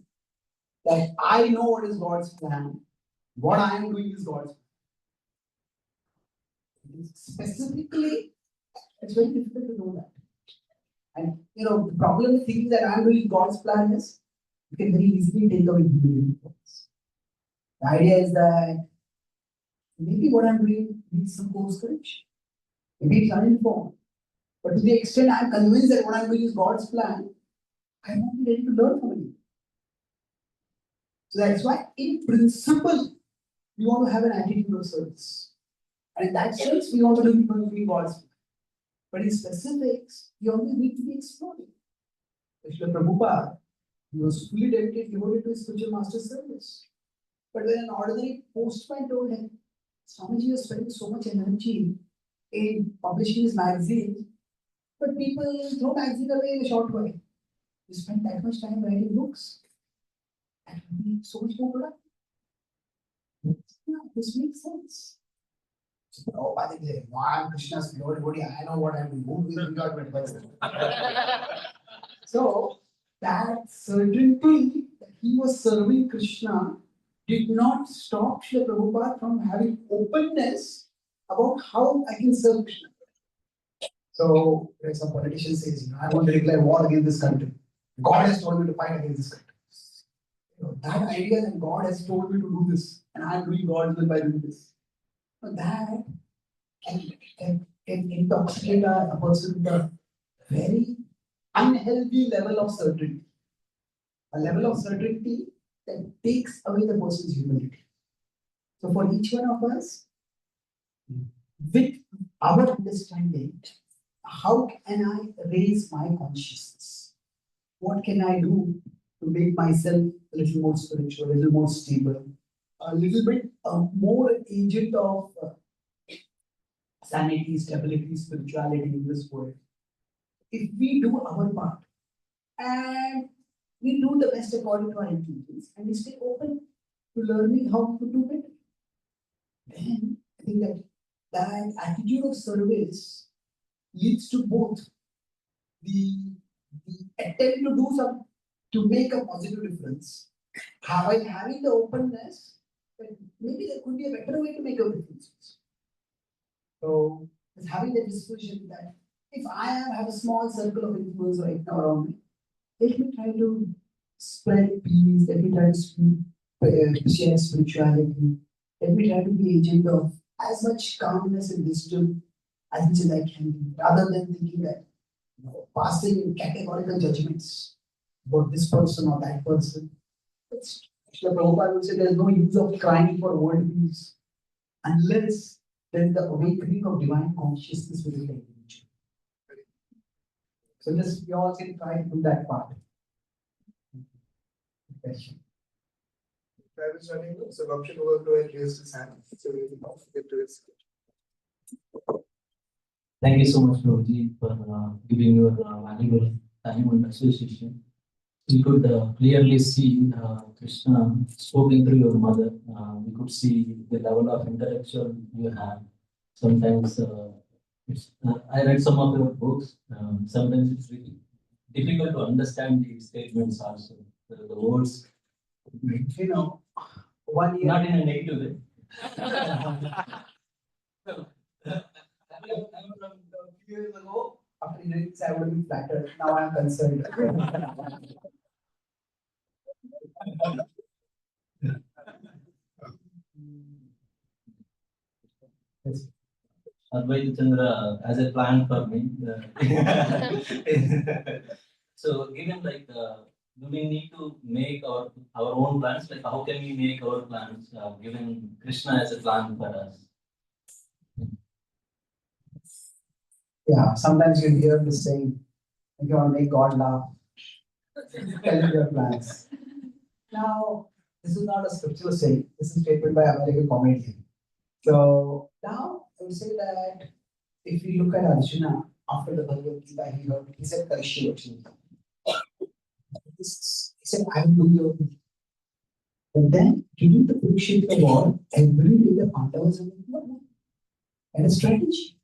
that I know what is God's plan, what I am doing is God's plan. Specifically, it's very difficult to know that. And the problem with thinking that I'm doing God's plan is you can very easily take away humility. The idea is that maybe what I'm doing needs some course correction. Maybe it's uninformed. But to the extent I'm convinced that what I'm doing is God's plan, I won't be ready to learn from it. So that's why, in principle, we want to have an attitude of service. And in that sense, we want to do God's plan. But in specifics, we always need to be exploring. Srila Prabhupada, he was fully dedicated, devoted to his spiritual master's service. But when an ordinary postman told him, Swamiji was spending so much energy in publishing his magazine, but people throw magazine away in a short while. You spend that much time writing books. That would be so much more productive. Yeah, this makes sense. Oh, by the way, I'm Krishna's pure devotee. I know what I'm doing. So that certainty that he was serving Krishna did not stop Srila Prabhupada from having openness about how I can serve Krishna. So some politician says, I want to declare war against this country. God has told me to fight against this country. That idea that God has told me to do this, and I am doing God's will by doing this. That can intoxicate a person with a very unhealthy level of certainty. A level of certainty that takes away the person's humility. So for each one of us, with our understanding, how can I raise my consciousness? What can I do to make myself a little more spiritual, a little more stable, a little bit more agent of sanity, stability, spirituality in this world? If we do our part and we do the best according to our intelligence and we stay open to learning how to do it, then I think that attitude of service leads to both the attempt to do some to make a positive difference, while having the openness that maybe there could be a better way to make a difference. So it's having the discussion that if I have a small circle of influence right now around me, let me try to spread peace, let me try to share spirituality, let me try to be agent of as much calmness and wisdom as much as I can be, rather than thinking that passing categorical judgments about this person or that person. Srila Prabhupada would say there's no use of crying for world peace unless there is the awakening of divine consciousness within the individual. So just we all can try to do that part. Question. Travis running, so Rakshan over to and raised his hand, so we will get to his. Thank you so much, Prabhuji, for giving your valuable time and association. We could clearly see Krishna spoken through your mother. We could see the level of intellectual you have. Sometimes I read some of your books. Sometimes it's really difficult to understand the statements also, the words. You know, 1 year. Not in a negative way. A few years ago, after hearing this, I would have been flattered. Now I'm concerned. Yes. Advaita Chandra as a plan for me. So given like, do we need to make our own plans? Like how can we make our plans, given Krishna as a plan for us? Yeah, sometimes you hear this saying, if you want to make God laugh, tell him your plans. Now, this is not a scriptural saying, this is a statement by American comedian. So now I would say that if we look at Arjuna after the Bhagavad Gita, he said Karishi Arjuna. He said, I will do your will. But then during the Kurukshetra war, every day the Pandavas and a strategy.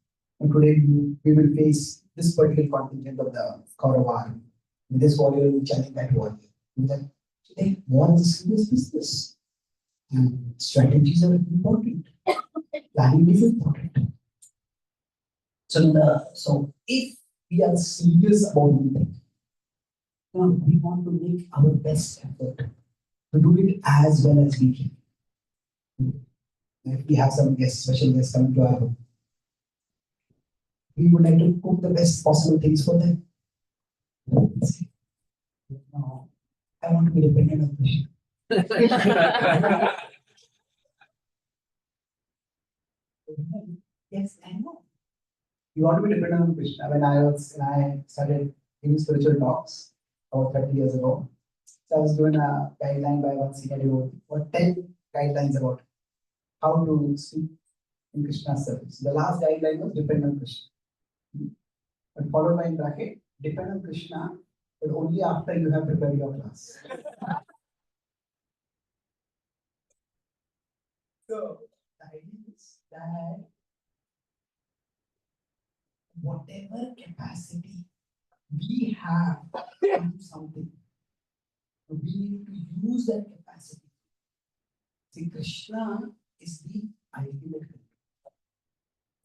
And today we will face this particular contingent of the Kaurava army. This warrior will challenge that warrior. That today war is a serious business. And strategies are important. Planning is important. So if we are serious about anything, we want to make our best effort to do it as well as we can. If we have some guests, special guests coming to our home, we would like to cook the best possible things for them. No, I want to be dependent on Krishna. Yes, I know. You want to be dependent on Krishna. When I started giving spiritual talks about 30 years ago, so I was given a guideline by one senior devotee, or 10 guidelines about how to speak in Krishna's service. The last guideline was depend on Krishna. But followed by in bracket, depend on Krishna, but only after you have prepared your class. So the idea is that whatever capacity we have to do something, we need to use that capacity. See, Krishna is the ultimate control.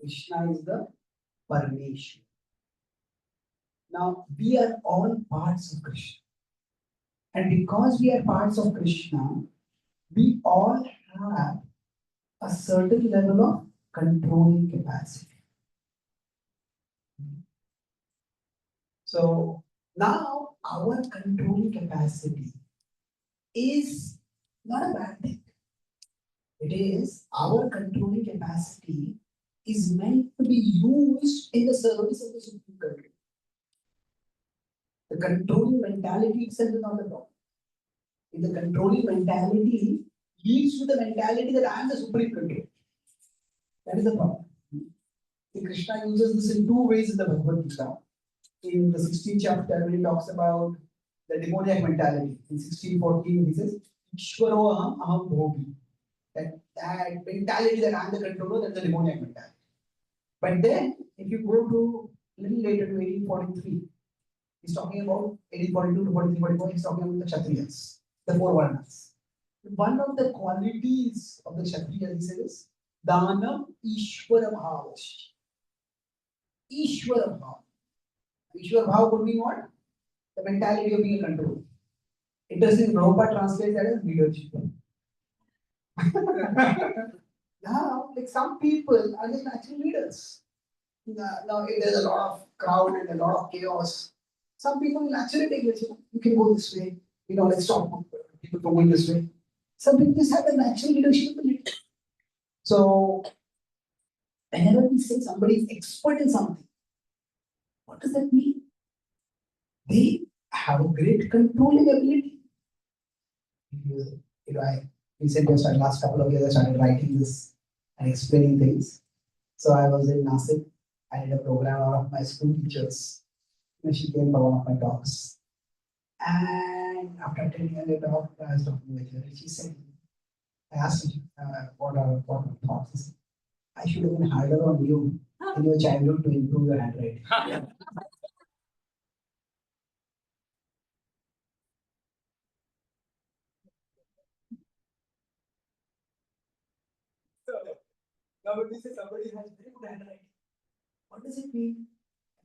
Krishna is the Parameshwar. Now, we are all parts of Krishna. And because we are parts of Krishna, we all have a certain level of controlling capacity. So now our controlling capacity is not a bad thing. It is our controlling capacity is meant to be used in the service of the Supreme Control. The controlling mentality itself is not the problem. If the controlling mentality leads to the mentality that I am the Supreme Control, that is the problem. See, Krishna uses this in two ways in the Bhagavad Gita. In the 16th chapter, when he talks about the demoniac mentality, in 16:14, he says, Ishvaro aham aham bhogi. That mentality that I am the controller, that's the demoniac mentality. But then, if you go to a little later to 1843, he's talking about 1842 to 43-44, he's talking about the Kshatriyas, the four Varnas. One of the qualities of the Kshatriyas, he says, Danam Ishvara Bhavash. Ishvara Bhav. Ishvara Bhav could mean what? The mentality of being a controller. Interesting, Prabhupada translates that as leadership. Now, like some people are just natural leaders. Now, if there's a lot of crowd and a lot of chaos, some people will naturally take this, you can go this way, let's talk people from going this way. Some people just have a natural leadership ability. So whenever we say somebody is expert in something, what does that mean? They have a great controlling ability. You know, I recently started last couple of years, I started writing this and explaining things. So I was in Nasik. I did a program out of my school teachers. And she came for one of my talks. And after attending the talk, I was talking with her. And she said, I asked her what are her thoughts. She said, I should have been harder on you in your childhood to improve your handwriting. So, now when we say somebody has very good handwriting, what does it mean?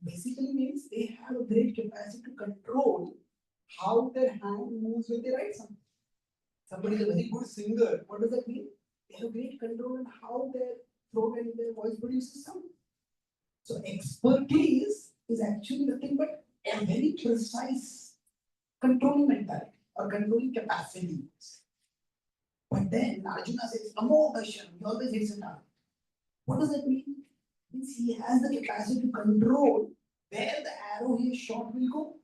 Basically means they have a great capacity to control how their hand moves when they write something. Somebody is a very good singer. What does that mean? They have great control on how their throat and their voice produces sound. So expertise is actually nothing but a very precise controlling mentality or controlling capacity. But then Arjuna says, Amo Dashan, he always hits a target. What does that mean? It means he has the capacity to control where the arrow he has shot will go.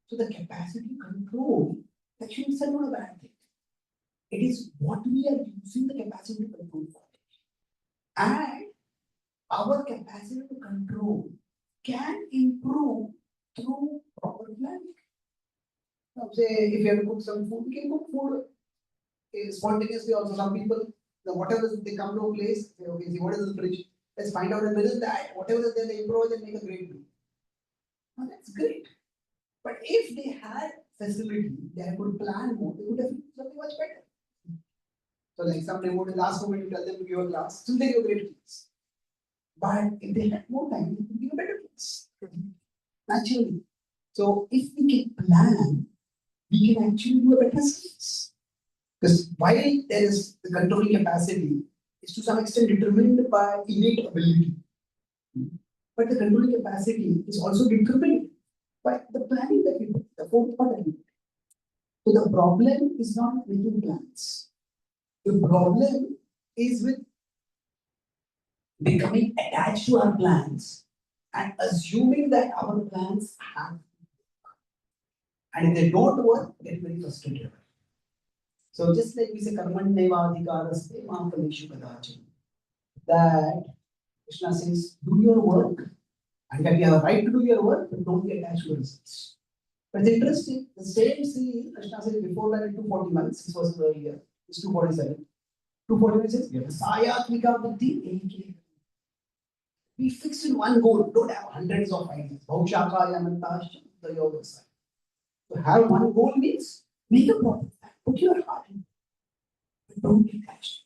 So the capacity to control actually is not a bad thing. It is what we are using the capacity to control for. And our capacity to control can improve through proper planning. Now, say if you have to cook some food, we can cook food spontaneously. Also, some people, whatever they come to a place, say, okay, see what is in the fridge. Let's find out and within that, whatever is there, they improvise and make a great meal. Now that's great. But if they had facility, they could plan more, they would have something much better. So, like some remote in last moment, you tell them to give a class, still they give a great class. But if they had more time, they could give a better class. Naturally. So, if we can plan, we can actually do a better service. Because while there is the controlling capacity, is to some extent determined by innate ability. But the controlling capacity is also determined by the planning that we do, the forethought that we do. So the problem is not making plans. The problem is with becoming attached to our plans and assuming that our plans have. And if they don't work, get very frustrated. So just like we say, Karmanneva Adhikaraste Ma Phaleshu Kadachana, that Krishna says, do your work, and that you have a right to do your work, but don't get attached to results. But it's interesting, the same scene, Krishna says before that in 241, 6 verses earlier, it's 247. 241 says, Sayatmika Buddhi Eke. Be fixed in one goal, don't have hundreds of ideas. Bhaushakaya Mantasha, the yoga side. To have one goal means make a proper plan, put your heart in, but don't get attached.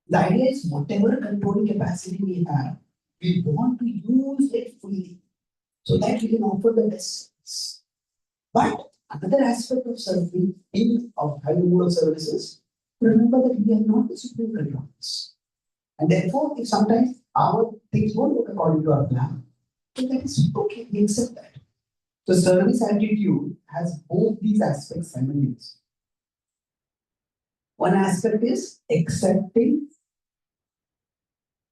The idea is whatever controlling capacity we have, we want to use it fully so that we can offer the best service. But another aspect of serving, of having mood of services, remember that we are not the supreme controllers. And therefore, if sometimes our things won't work according to our plan, then that is okay, we accept that. So service attitude has both these aspects simultaneously. One aspect is accepting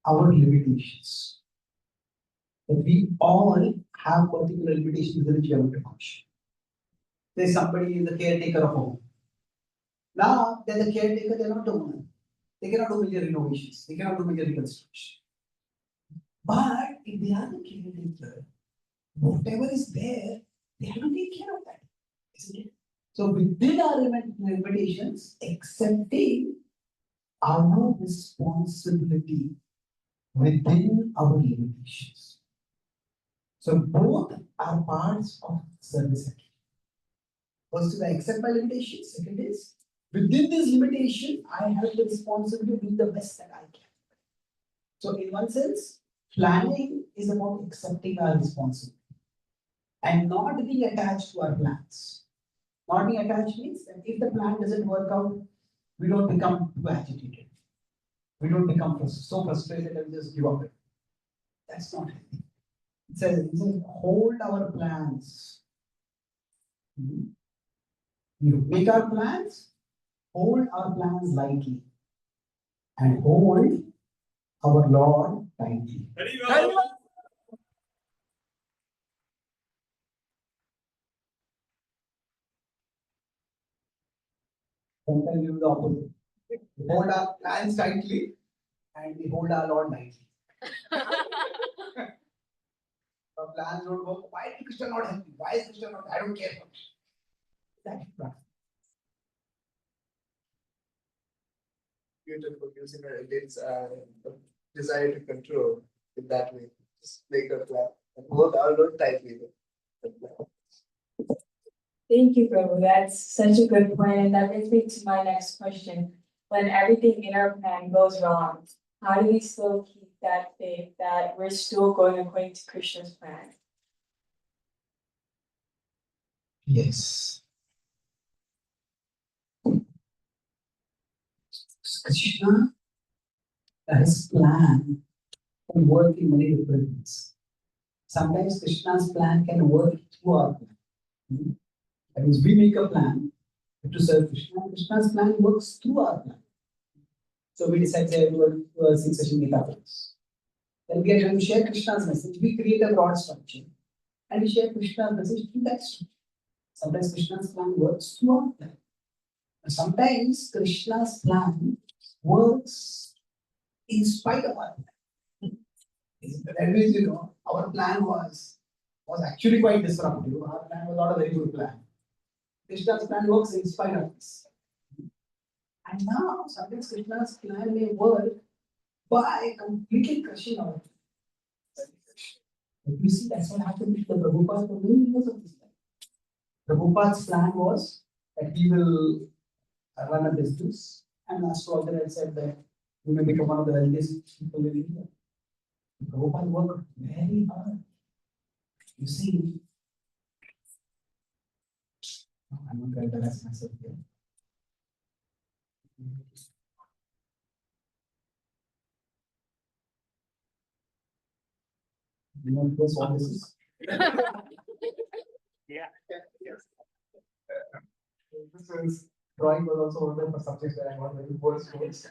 our limitations. That we all have particular limitations within which we have to function. There's somebody is the caretaker of a home. Now, they're the caretaker, they're not the owner. They cannot do major renovations, they cannot do major reconstruction. But if they are the caretaker, whatever is there, they have to take care of that, isn't it? So within our limitations, accepting our responsibility within our limitations. So both are parts of service activity. First is I accept my limitations. Second is within this limitation, I have the responsibility to do the best that I can. So in one sense, planning is about accepting our responsibility and not being attached to our plans. Not being attached means that if the plan doesn't work out, we don't become too agitated. We don't become so frustrated and just give up. That's not it. It says hold our plans. We make our plans, hold our plans lightly, and hold our Lord tightly. Sometimes we do the opposite. We hold our plans tightly and we hold our Lord lightly. Our plans don't work. Why is Krishna not happy? Why is Krishna not? I don't care for Krishna. That's right. Beautiful, using our innate desire to control in that way. Just make a plan and hold our Lord tightly with the plan. Thank you, Prabhu. That's such a good point, and that brings me to my next question. When everything in our plan goes wrong, how do we still keep that faith that we're still going according to Krishna's plan? Yes. Krishna, his plan can work in many different ways. Sometimes Krishna's plan can work through our plan. That means we make a plan to serve Krishna. Krishna's plan works through our plan. So we decide to do a 6-session Gita class. Then we are going to share Krishna's message. We create a broad structure and we share Krishna's message through that structure. Sometimes Krishna's plan works through our plan. And sometimes Krishna's plan works in spite of our plan. That means, our plan was actually quite disruptive. Our plan was not a very good plan. Krishna's plan works in spite of this. And now, sometimes Krishna's plan may work by completely crushing our plan. But you see, that's what happened with the Prabhupada for many years of his life. Prabhupada's plan was that he will run a business, and Astrologer had said that he may become one of the wealthiest people in India. Prabhupada worked very hard. You see, I'm not going to embarrass myself here. You know what this is? Yeah. Yes. This is drawing was also one of the subjects that I got very poor scores.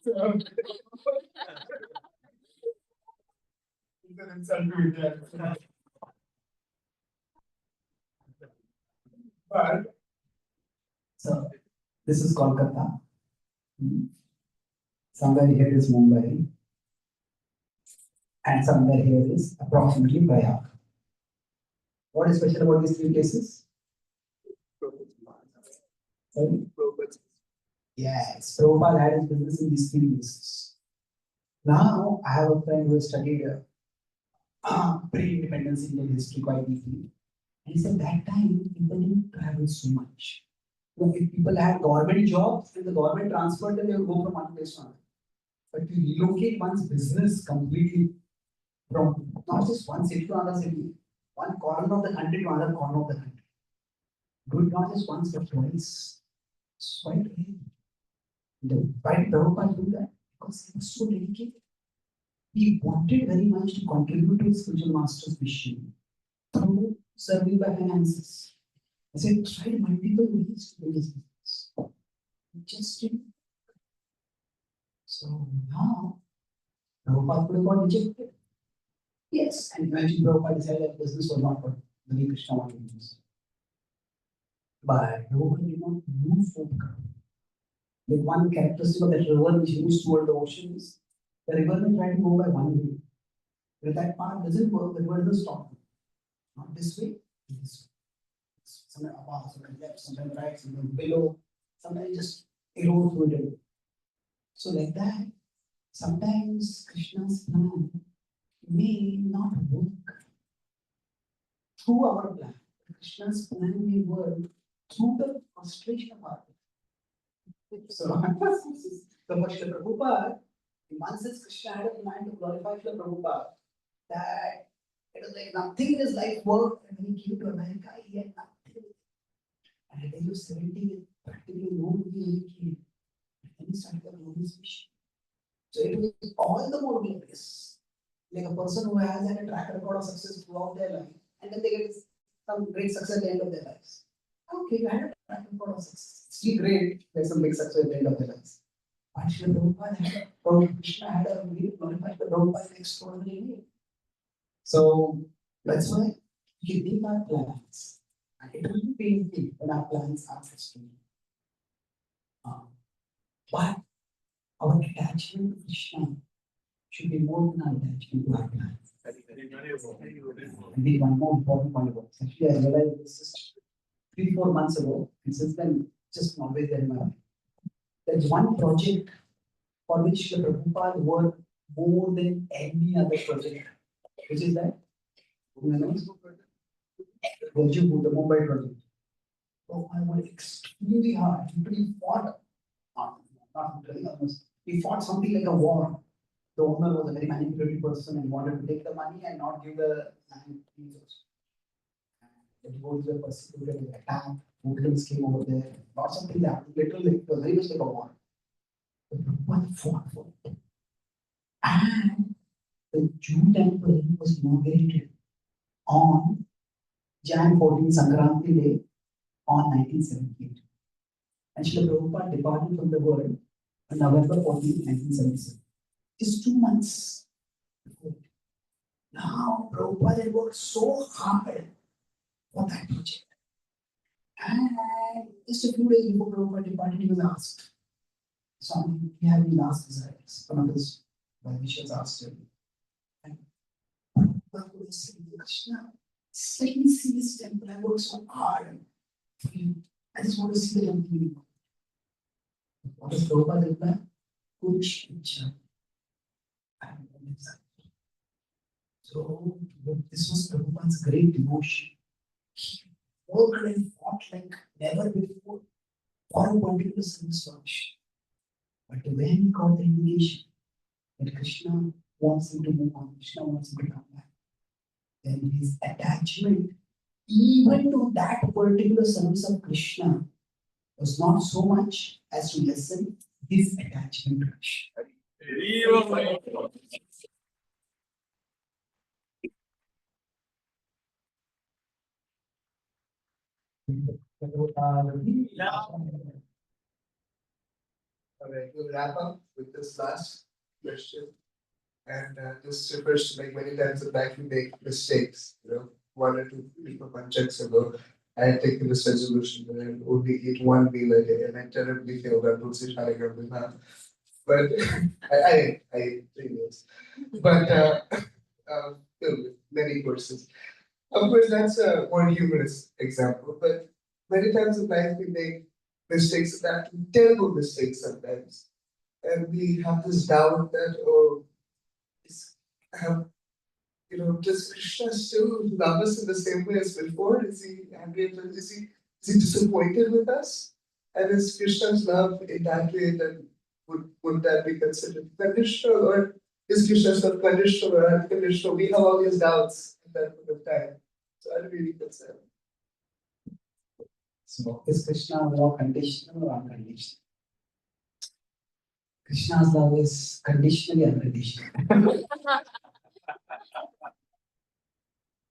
So, it's an insult to India. But so this is Kolkata. Somewhere here is Mumbai. And somewhere here is approximately Prayag. What is special about these three places? Sorry? Yes, Prabhupada had his business in these three places. Now, I have a friend who has studied pre-independence Indian history quite deeply. And he said that time people didn't travel so much. If people had government jobs and the government transferred them, they would go from one place to another. But to relocate one's business completely from not just one city to another city, one corner of the country to another corner of the country. Do it not just once but twice. It's quite rare. Why did Prabhupada do that? Because he was so dedicated. He wanted very much to contribute to his spiritual master's mission through serving by finances. I said, tried multiple ways to build his business. He just didn't. So now, Prabhupada could have got rejected. Yes, and imagine Prabhupada decided that business was not what the way Krishna wanted to do. But Prabhupada did not move so like one characteristic of that river which moves toward the ocean is the river may try to go by one way. But if that path doesn't work, the river doesn't stop. Not this way, this way. Sometimes above, sometimes left, sometimes right, sometimes below, sometimes just erode through it. So like that, sometimes Krishna's plan may not work through our plan. Krishna's plan may work through the frustration of our plan. So, for Srila Prabhupada, once this Krishna had a plan to glorify Srila Prabhupada, that it was like nothing in his life worked, and when he came to America, he had nothing. And at the age of 70, he had practically no money when he came. And then he started a global mission. So it was all the more glorious. Like a person who has had a track record of success throughout their life, and then they get some great success at the end of their lives. Okay, I had a track record of success. Still great, there's some big success at the end of their lives. But Srila Prabhupada had Krishna had a very glorified Prabhupada extraordinary way. So that's why we make our plans. And it will be painful when our plans are frustrated. But our attachment to Krishna should be more than our attachment to our plans. And one more important point about this. Actually, I realized this just 3-4 months ago, and since then, just always there in my mind. There's one project for which the Prabhupada worked more than any other project, which is that Gajipur, the Mumbai project. Oh, I worked extremely hard. He fought, not really almost, he fought something like a war. The owner was a very manipulative person and wanted to take the money and not give the land users. The devotees were persecuted and attacked. Muslims came over there. Lots of things happened. Literally, it was very much like a war. The Prabhupada fought for it. And the Jew temple was inaugurated on Jan 14 Sankranti Day on 1978. And Srila Prabhupada departed from the world on November 14, 1977. Just 2 months before. Now, Prabhupada had worked so hard for that project. And just a few days before Prabhupada departed, he was asked, Swami, he had been asked desires. One of his well-wishers asked him. And Prabhupada was saying, Krishna, let me see this temple. I worked so hard for you. I just want to see the temple. What does Prabhupada reply? Kuch Icha. So this was Prabhupada's great devotion. He worked and fought like never before for a particular service function. But when he got the indication that Krishna wants him to move on, Krishna wants him to come back, then his attachment even to that particular service of Krishna was not so much as to lessen his attachment to Krishna. Alright, we'll wrap up with this last question. And this refers to like many times in life we make mistakes, 1 or 2 checks ago. I had taken this resolution and I only eat 1 meal a day and I terribly failed at Tulsi Shaligram with that. But I ate 3 meals. But filled with many courses. Of course, that's a more humorous example, but many times in life we make mistakes that terrible mistakes sometimes. And we have this doubt that, oh, does Krishna still love us in the same way as before? Is he angry at us? Is he disappointed with us? And is Krishna's love in that way, then would that be considered conditional, or is Krishna's love conditional or unconditional? We have all these doubts at that point of time. So I'm really concerned. So is Krishna love conditional or unconditional? Krishna's love is conditionally unconditional.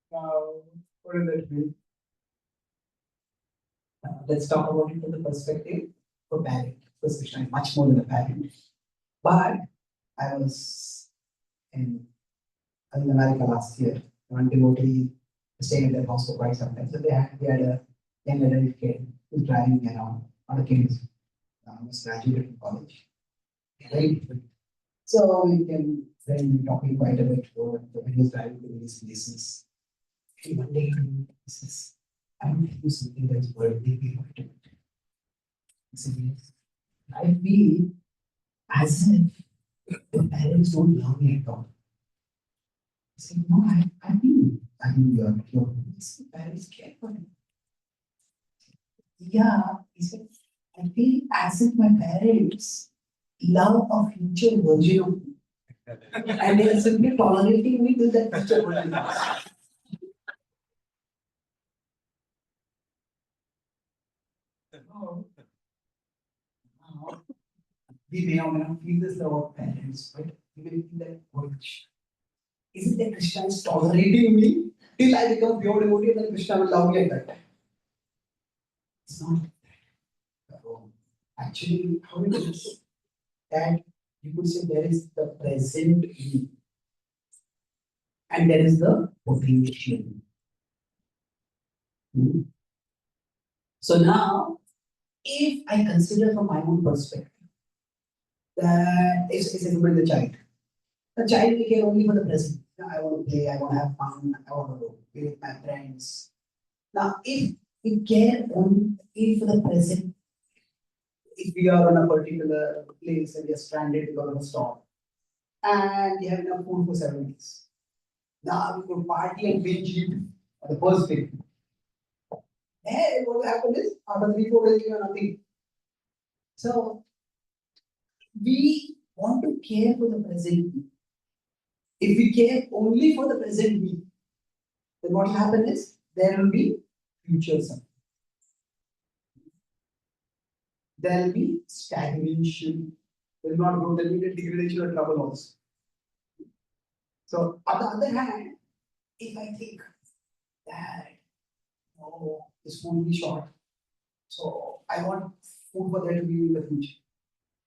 What does that mean? Let's talk about it from the perspective of a parent. Because Krishna is much more than a parent. But I was in America last year. One devotee staying in their house for quite some time. So they had a young adult kid who's driving me around on a kid who's almost graduated from college. Very different. So we can then talking quite a bit about when he was driving to these places. And one day he says, I want to do something that's worthy of quite a bit. He said, yes. I feel as if the parents don't love me at all. I said, no, I mean, your parents care for me. Yeah, he said, I feel as if my parents love a future version of me. And they are simply tolerating me till that future version. We may or may not feel this love of parents, but we will feel that, oh, isn't that Krishna is tolerating me till I become pure devotee, then Krishna will love me at that time. It's not like that. Actually, how it is that you could say there is the present me and there is the potential. Hmm. So now, if I consider from my own perspective that is everybody the child will care only for the present. I want to play, I want to have fun, I want to be with my friends. Now, if we care only for the present, if we are on a particular place and we are stranded because of a storm, and we have enough food for 7 days, now we could party and binge eat on the first day. Hey, what will happen is after 3 4 days you have nothing. So we want to care for the present. If we care only for the present me, then what will happen is there will be future suffering. There will be stagnation. There will not grow. There will be degradation or trouble also. So on the other hand, if I think that oh, this food will be short, so I want food for there to be in the future,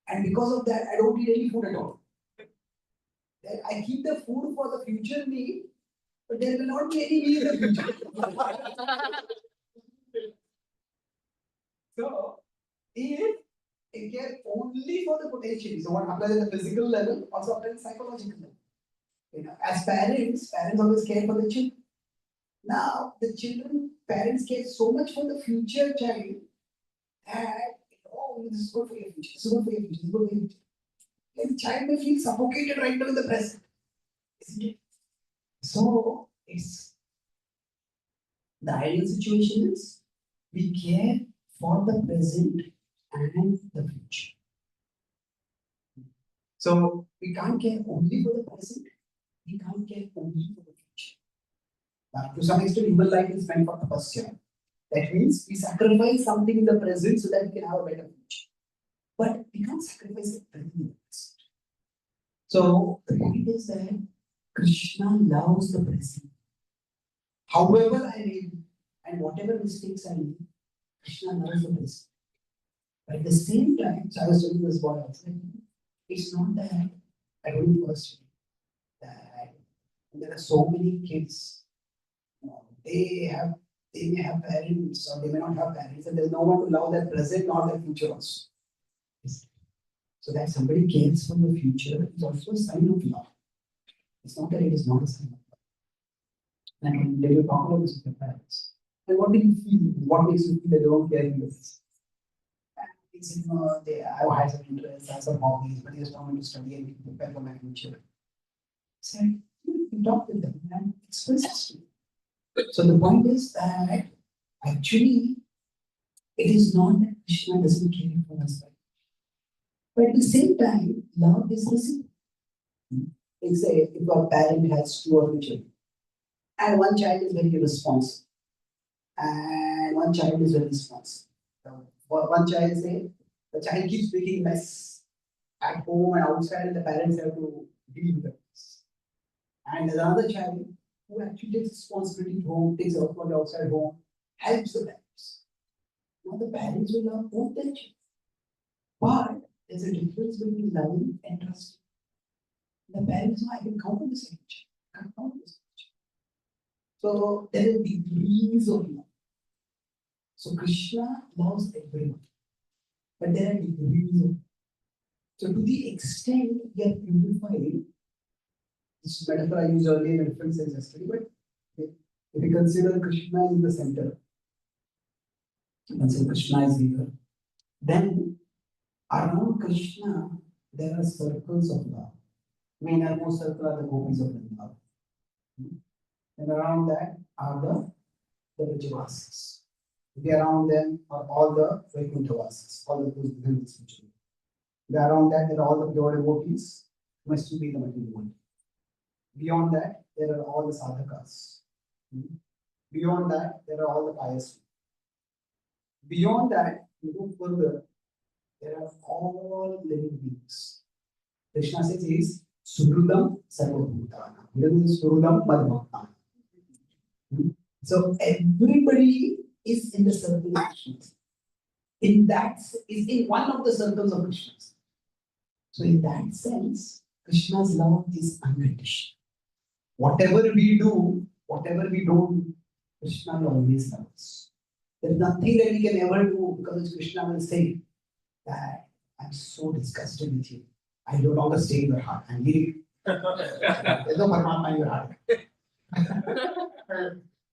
and because of that, I don't eat any food at all. Then I keep the food for the future me, but there will not be any me in the future. So if I care only for the potential, so what applies at the physical level also applies at the psychological level. As parents always care for the children. Now the children, parents care so much for the future child that oh, this is good for your future, this is good for your future, this is good for your future. Like the child may feel suffocated right now in the present, isn't it? So it's the ideal situation is we care for the present and the future. So we can't care only for the present, we can't care only for the future. To some extent, human life is meant for tapasya. That means we sacrifice something in the present so that we can have a better future. But we can't sacrifice everything in the present. So the point is that Krishna loves the present. However I may be, and whatever mistakes I make, Krishna loves the present. But at the same time, so I was telling this boy also, it's not that I don't first that there are so many kids, they may have parents or they may not have parents, and there's no one to love their present nor their future also. So that somebody cares for the future is also a sign of love. It's not that it is not a sign of love. And they will talk about this with your parents. And what do you feel? What makes you feel they don't care for this? It's they have had some interests, have some hobbies, but they just don't want to study and prepare for my future. So you talk with them and express it. So the point is that actually it is not that Krishna doesn't care for us, but at the same time, love is the same. Like say, if a parent has 2 or 3 children, and one child is very responsible, and one child is very responsible. So, one child say, the child keeps making mess at home and outside, and the parents have to deal with it. And there's another child who actually takes responsibility at home, takes responsibility outside home, helps the parents. Now the parents will love both their children. But there's a difference between loving and trusting. The parents know I can count on this age. I can count on this age. So there are degrees of love. So Krishna loves everyone. But there are degrees of love. So to the extent we are purified, this metaphor I used earlier in different sense yesterday, but if we consider Krishna in the center, consider Krishna is here, then around Krishna there are circles of love. Main innermost circle are the gopis of Vrindavan. And around that are the Vrajavasas. Around them are all the Vaikunthavasas, all the those within this ritual. Around that there are all the pure devotees, who must be the material devotee. Beyond that, there are all the sadhakas. Beyond that, there are all the pious. Beyond that, you go further, there are all living beings. Krishna says he is Surudam Sarvabhutana. He is Surudam Madhbhaktana. So everybody is in the circle of Krishna. Is in one of the circles of Krishna. So in that sense, Krishna's love is unconditional. Whatever we do, whatever we don't do, Krishna will always love us. There's nothing that we can ever do because Krishna will say that I'm so disgusted with you. I no longer stay in your heart. I'm leaving. There's no Paramatma in your heart.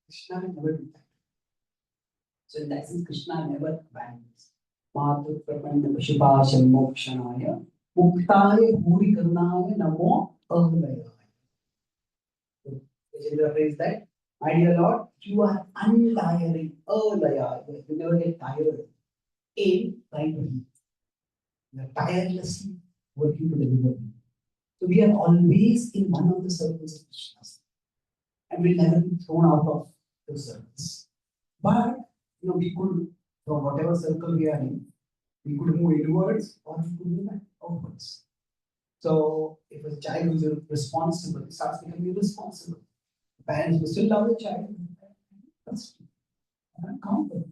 Krishna will never do that. So in that sense, Krishna never abandons. Madhu Prapanda Pashupasham Mokshanaya Muktaya Bhuri Karunaya Namo Ahulayaya. Vijayendra prays that, my dear Lord, you are untiring, Alaya. You never get tired in trying to heal. You are tirelessly working to deliver me. So we are always in one of the circles of Krishna. And we'll never be thrown out of those circles. But we could, from whatever circle we are in, we could move inwards or we could move outwards. So if a child who is responsible starts becoming irresponsible, parents will still love the child. That's uncountable.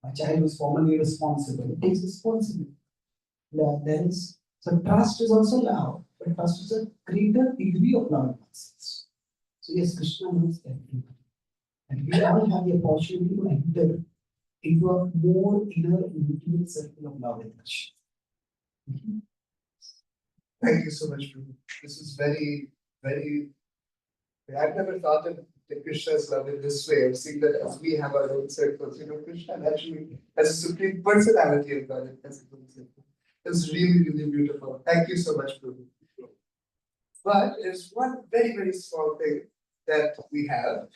A child who is formerly responsible takes responsibility. There is so trust is also love, but trust is a greater degree of love in ourselves. So yes, Krishna loves everybody. And we all have the opportunity to enter into a more inner intimate circle of love with Krishna. Thank you so much, Prabhu. This is very, very. I've never thought of the Krishna's love in this way. I've seen that as we have our own circles, Krishna naturally has a supreme personality of God as a own circle. It's really, really beautiful. Thank you so much, Prabhu. But there's one very, very small thing that we have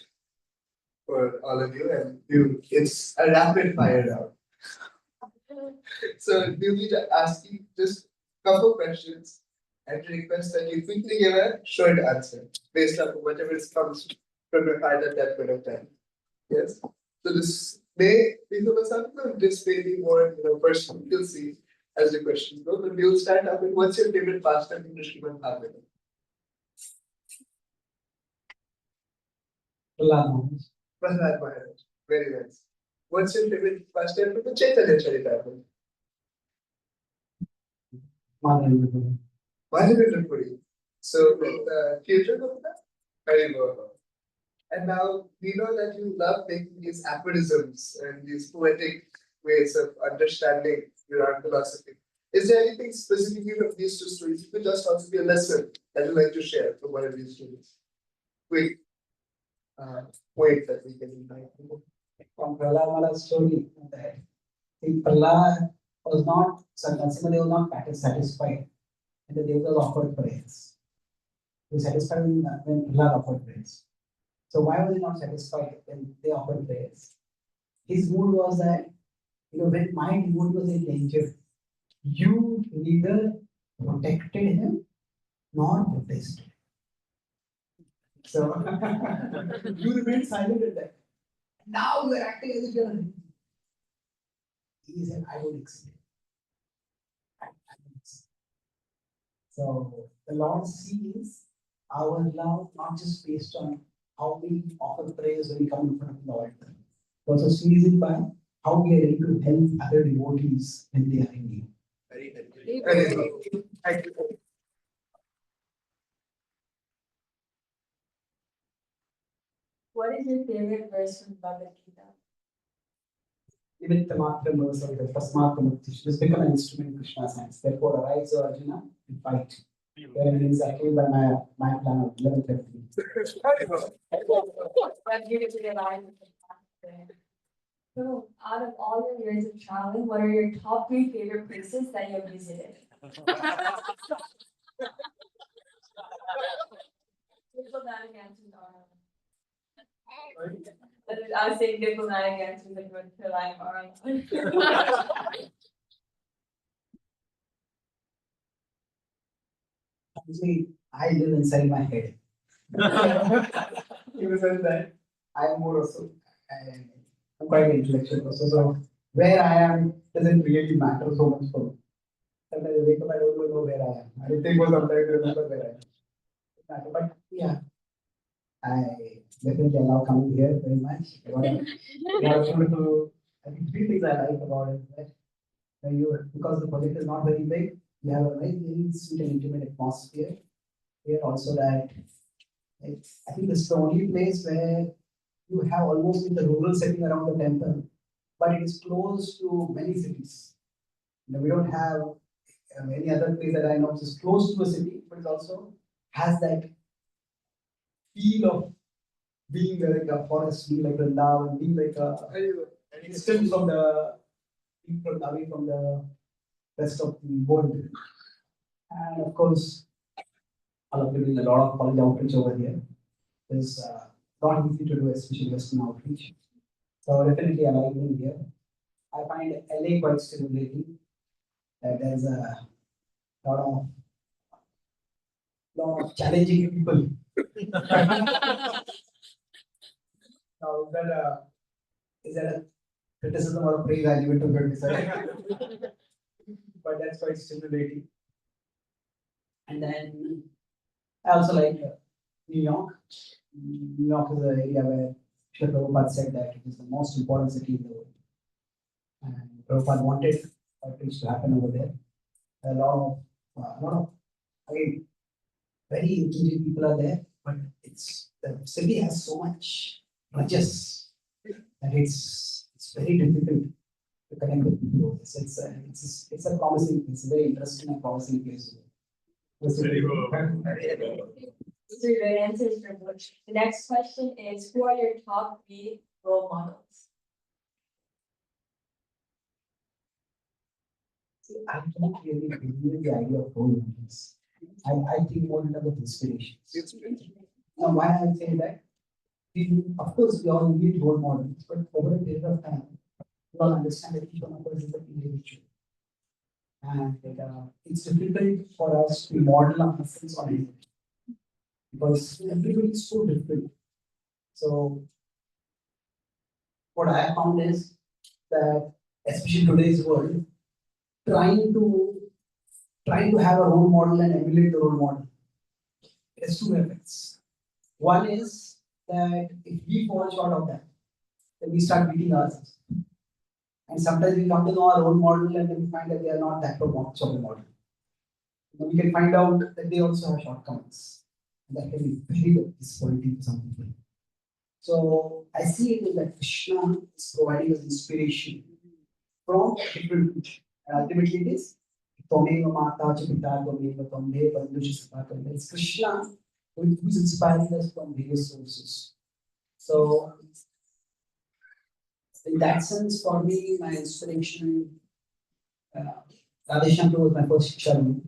for all of you, and it's a rapid fire round. So we'll be asking just a couple questions and request that you quickly give a short answer based on whatever comes from your heart at that point of time. Yes. So this may be philosophical, this may be more personal. You'll see as the questions go. But we'll start up with what's your favorite pastime in Srimad Bhagavatam? Prahlad Maharaj. Very nice. What's your favorite pastime from the Chaitanya Charitamrita? Madhavendra Puri. So, Kirtan of that? Very well. And now we know that you love making these aphorisms and these poetic ways of understanding your philosophy. Is there anything specifically from these two stories? It could just also be a lesson that you'd like to share from one of these stories. Quick point that we can invite. From Prahlad Maharaj's story, that Prahlad was not, Narasimha was not satisfied and the Devas offered prayers. He was satisfied when Prahlad offered prayers. So why was he not satisfied when they offered prayers? His mood was that, when my mood was in danger, you neither protected him nor protested. So you remained silent at that. Now you are acting as if you are. He said, I will accept it. So the Lord sees our love not just based on how we offer prayers when we come in front of the Lord, but also sees it by how we are able to help other devotees when they are in need. Very good. Thank you. What is your favorite verse from Bhagavad Gita? Even the Matra verse of the Tasmat just become an instrument in Krishna's hands. Therefore, arise, O Arjuna, and fight. Where it is actually by my plan of 11:30. So, out of all your years of traveling, what are your top 3 favorite places that you have visited? Diplomatic answers are. I was saying diplomatic answers like North Carolina are. Actually, I live inside my head. In the sense that I'm more also, I'm quite intellectual also. So where I am doesn't really matter so much for me. Sometimes I wake up, I don't even know where I am. I think for some time to remember where I am. But yeah, definitely allow coming here very much. I think three things I like about it, that because the project is not very big, you have a very sweet and intimate atmosphere. Here also that I think this is the only place where you have almost like the rural setting around the temple, but it is close to many cities. We don't have any other place that I know which is close to a city, but it also has that feel of being like a forest, being like a Vrindavan, being like a distance from the away from the rest of the world. And of course, I love doing a lot of college outreach over here. It's not easy to do, especially Western outreach. So definitely I like being here. I find LA quite stimulating. There's a lot of challenging people. Now, is that a criticism or a praise? I leave it to God to decide. But that's quite stimulating. And then I also like New York. New York is an area where Srila Prabhupada said that it is the most important city in the world. And Prabhupada wanted outreach to happen over there. A lot of, again, very intelligent people are there, but the city has so much grudges that it's very difficult to connect with people. It's a promising, it's a very interesting and promising place. Very good. These are great answers from Butch. The next question is, who are your top 3 role models? I don't really believe in the idea of role models. I think more in terms of inspirations. Now, why I say that? Of course, we all need role models, but over a period of time, we all understand that each one of us is an individual. And it's difficult for us to model ourselves on it because everybody is so different. So, what I found is that, especially in today's world, trying to have a role model and emulate the role model. It has two effects. One is that if we fall short of that, then we start beating ourselves. And sometimes we come to know our role model and then we find that they are not that much of a model. We can find out that they also have shortcomings. And that can be very disappointing for some people. So I see it as that Krishna is providing us inspiration from different people. And ultimately it is Tvameva Mata cha Pita Tvameva Tvameva Bandhu Sata Tvameva. It's Krishna who's inspiring us from various sources. So in that sense, for me, my inspiration, Radheshyam was my first Shiksha.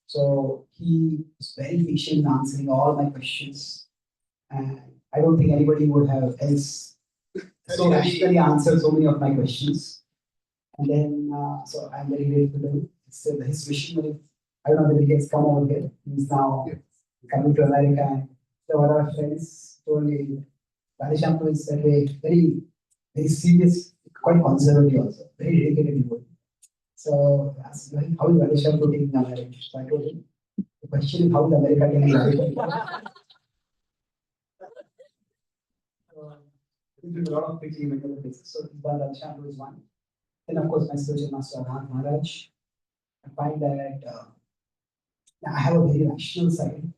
So he was very patient in answering all my questions. And I don't think anybody would have else so rationally answered so many of my questions. And then, so I'm very grateful to him. It's his vision. I don't know whether he has come over here. He's now coming to America. And so one of our friends told me, Radheshyam is very serious, quite conservative also, very dedicated to it. So I asked him, how is Radheshyam taking America? So I told him, the question is, how is America taking Radheshyam? We did a lot of preaching in the places. So Radheshyam is one. Then, of course, my spiritual master, Anand Maharaj. I find that I have a very rational side,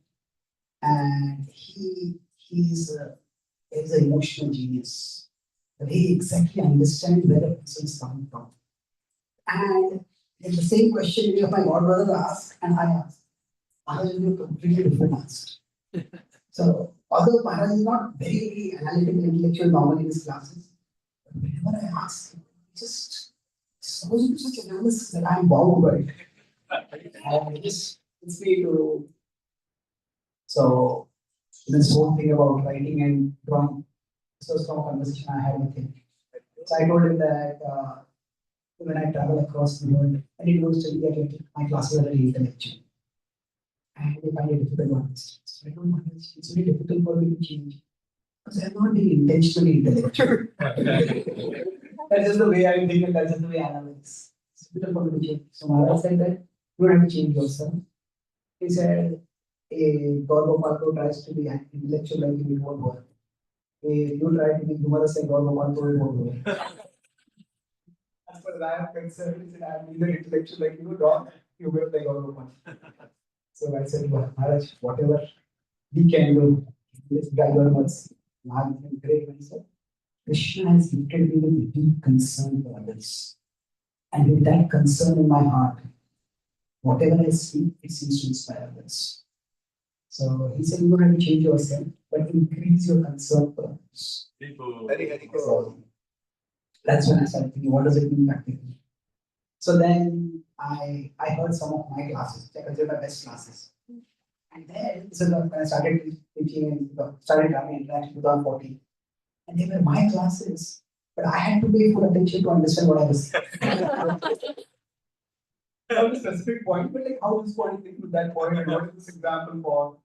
and he's an emotional genius. He exactly understands where a person is coming from. And it's the same question many of my godbrothers ask, and I ask. Maharaj will be completely different answer. So, although Maharaj is not very analytical, intellectual normally in his classes, but whenever I ask him, just supposed to such analysis that I'm wowed by it. And it just it's me to. So, this whole thing about writing and drawing, this was from a conversation I had with him. So, I told him that when I travel across the world, and he knows to me that my classes are very intellectual. And they find it difficult to understand. So, I told him it's very difficult for me to change. Because I'm not being intentionally intellectual. That's just the way I think and that's just the way I analyze. It's difficult for me to change. So Maharaj said that you don't have to change yourself. He said a Gaurav Palko tries to be intellectual like him, it won't work. if you try to be humorous like God, one word won't work. As far as I am concerned, is I'm neither intellectual like you, nor humorous like God. So I said, well, Maharaj, whatever we can do, this guy onwards. Maharaj became great when he said, Krishna has gifted me with deep concern for others. And with that concern in my heart, whatever I speak, it seems to inspire others. So he said, you don't have to change yourself, but increase your concern for others. Very cool. That's when I started thinking, what does it mean practically? So then I heard some of my classes, which I consider my best classes. And then, so when I started teaching and started having interaction with 2014, and they were my classes, but I had to pay full attention to understand what I was saying. I have a specific point, but like how this point thing with that point and what is this example for?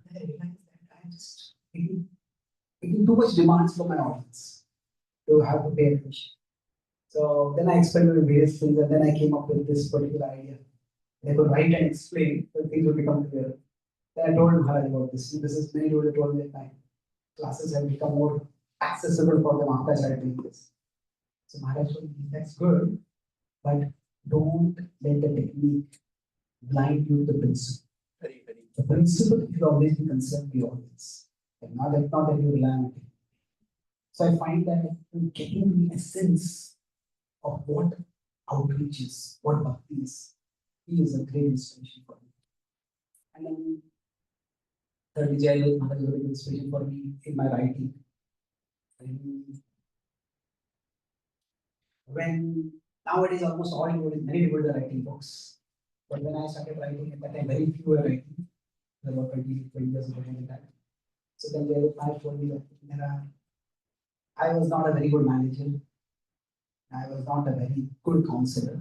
And I realized that I just making too much demands from my audience to have to pay attention. So then I experimented with various things, and then I came up with this particular idea. I could write and explain, so things would become clear. Then I told Maharaj about this. This is many people told me that my classes have become more accessible for them after I started doing this. So Maharaj told me, that's good, but don't let the technique blind you to the principle. Very. The principle should always be concerned with the audience, and not that you rely on it. So I find that getting the essence of what outreach is, what bhakti is, he is a great inspiration for me. And then thirdly, Jayalal Maharaj is a great inspiration for me in my writing. And when nowadays almost all many people are writing books. But when I started writing at that time, very few were writing. There were 20 years ago like that. So then I told me that I was not a very good manager. I was not a very good counselor.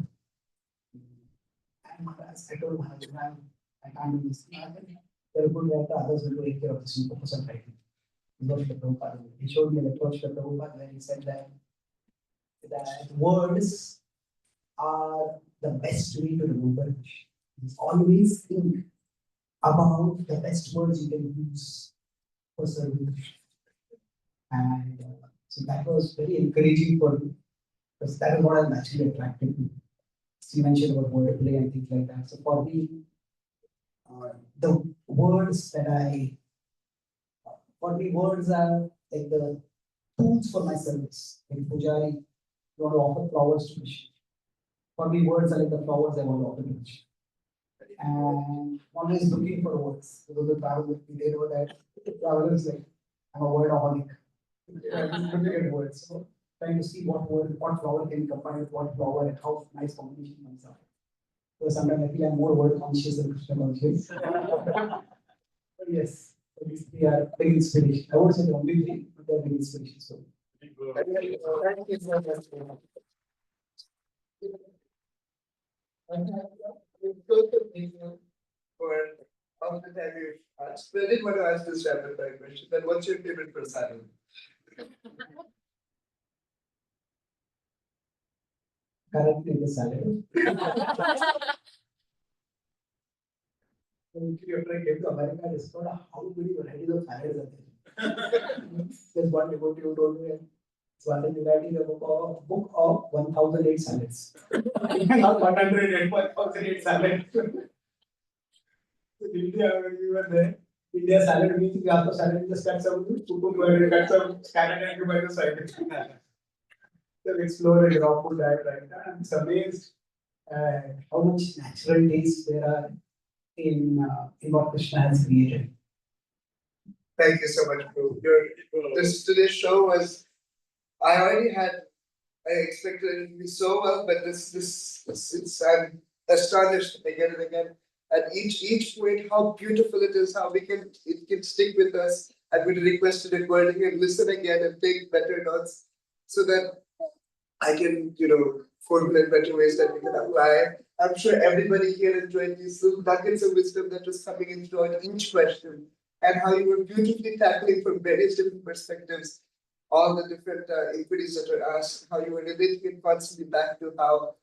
And I told Maharaj, I can't do this. There are good writer, others will take care of this. You focus on writing. He showed me a letter of Srila Prabhupada where he said that words are the best way to remember. Always think about the best words you can use for serving. And so that was very encouraging for me because that is what I'm naturally attracted to. So you mentioned about wordplay and things like that. So for me, the words words are like the tools for my service. Like Pujari, you want to offer flowers to Krishna. For me, words are like the flowers I want to offer to Krishna. And always looking for words. Those who travel with me, they know that travelers like I'm a wordaholic. I'm looking at words. So trying to see what flower can combine with what flower and how nice combination comes out. So sometimes I feel I'm more word conscious than Krishna conscious. But yes, so these three are big inspiration. I won't say the only three, but they're big inspirations for me. Thank you so much. For all the time you asked. But I didn't want to ask this rapid fire question. Then what's your favorite prasadam? Currently in the salad. After I came to America, I discovered how many varieties of salads are there. There's one devotee who told me, Swati Nilati is a book of 1008 salads. Not 108, 1008 salads. So India, when we were there, India salad means we have to salad just cut some cucumber, cut some carrot and tomato side. So we explored a raw food diet right now. I'm just amazed how much natural taste there are in what Krishna has created. Thank you so much, Prabhu. Today's show was. I expected it to be so well, but I'm astonished again and again. And each point, how beautiful it is, how it can stick with us. I'm going to request a recording and listen again and take better notes so that I can, formulate better ways that we can apply. I'm sure everybody here enjoyed these little nuggets of wisdom that was coming in throughout each question and how you were beautifully tackling from various different perspectives all the different inquiries that were asked, how you were relating it constantly back to how,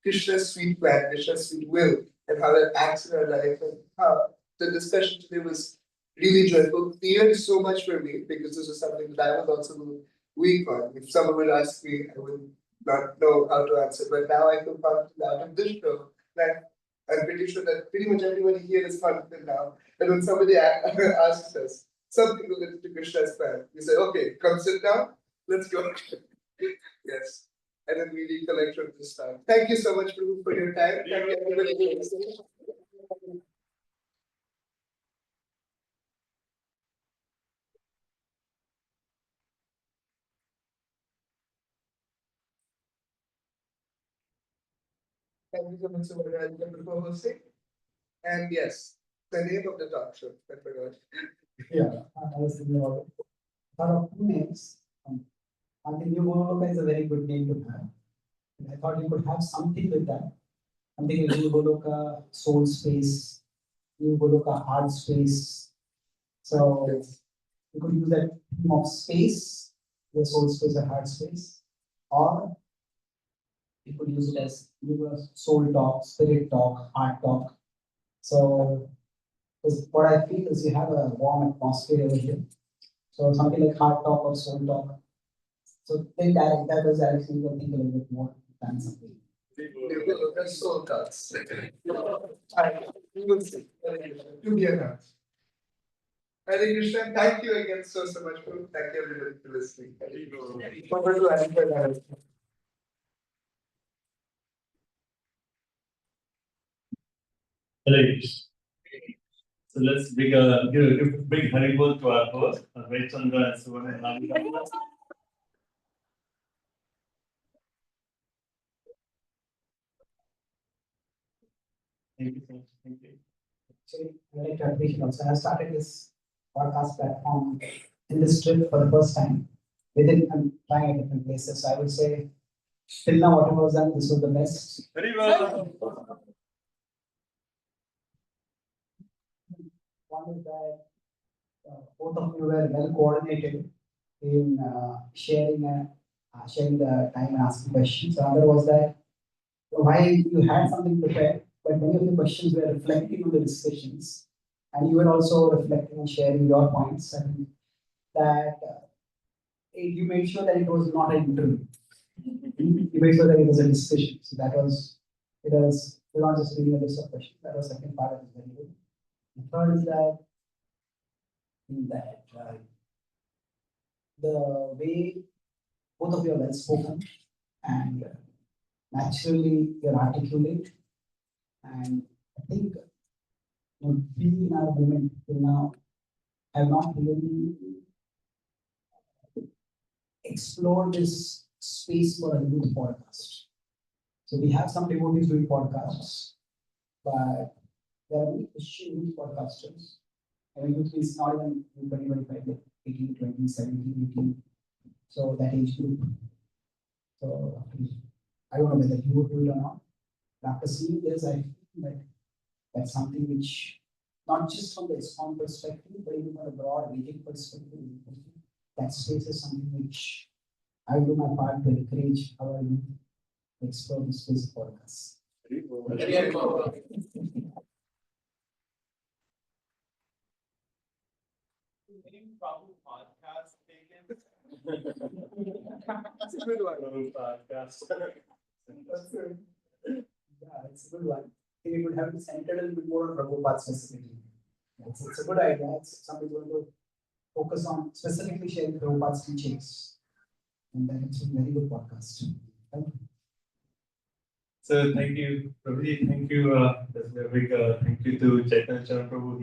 Krishna's sweet plan, Krishna's sweet will, and how that acts in our life, and how the discussion today was really joyful, cleared so much for me because this is something that I was also weak on. If someone would ask me, I would not know how to answer. But now I feel confident out of this show that I'm pretty sure that pretty much everybody here is confident now. And when somebody asks us something related to Krishna's plan, we say, okay, come sit down, let's go. Yes. And then we recollect from this time. Thank you so much, Prabhu, for your time. Thank you, everybody, for listening. Thank you so much, Subramanian, for hosting. And yes, the name of the talk show, I forgot. Yeah, I was thinking about it. Thought of two names. I think New Goloka is a very good name to have. And I thought you could have something with that. Something like New Goloka soul space, New Goloka heart space. So Yes. you could use that theme of space, the soul space or heart space, or you could use it as soul talk, spirit talk, heart talk. So, because what I feel is you have a warm atmosphere over here. So something like heart talk or soul talk. So think that was actually you can think a little bit more than something. We will look at soul cuts. We will see. To be announced. Hare Krishna, thank you again so much, Prabhu. Thank you everybody for listening. Forward to answer that. Hello. So let's give a big Haribol to our host, Chandra and Suvarna. Thank you so much. Thank you. So I like to appreciate also. I started this podcast platform in this trip for the first time. Within I'm trying at different places. So I would say till now whatever was done, this was the best. Haribol. One is that both of you were well coordinated in sharing the time and asking questions. Another was that while you had something prepared, but many of your questions were reflecting on the discussions, and you were also reflecting and sharing your points, and that you made sure that it was not an interview. You made sure that it was a discussion. So that was it was you're not just reading a list of questions. That was second part of it very good. The third is that the way both of you are well spoken and naturally you're articulate, and I think we in our movement till now have not really explored this space for a youth podcast. So we have some devotees doing podcasts, but there are many Christian youth podcasters. I mean, youth is not even 2025, like 18, 20, 17, 18. So that age group. So I don't know whether you would do it or not. But after seeing this, I feel that that's something which, not just from the ISKCON perspective, but even from a broad Vedic perspective, that space is something which I do my part to encourage our youth to explore the space of podcasts. Podcast taken. That's a good one. Podcast. That's good. Yeah, it's a good one. I think it would have to be centered a little bit more on Prabhupada specifically. It's a good idea. It's something we're going to focus on specifically sharing Prabhupada's teachings. And then it's a very good podcast. Thank you. So thank you, Prabhuji. Thank you. That's a big thank you to Chaitanya Charan Prabhu.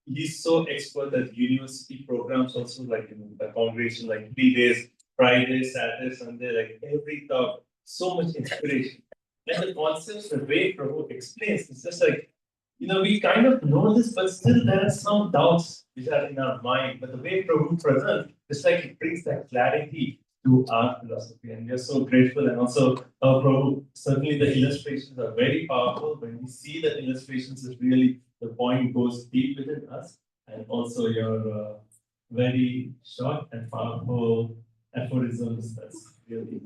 He's so expert at university programs also, like the congregation, like 3 days, Friday, Saturday, Sunday, like every talk, so much inspiration. And the concepts, the way Prabhu explains, it's just like, we kind of know this, but still there are some doubts which are in our mind. But the way Prabhu presents, it's like it brings that clarity to our philosophy. And we are so grateful. And also, Prabhu, certainly the illustrations are very powerful. When we see the illustrations, it's really the point goes deep within us. And also your very short and powerful aphorisms, that's really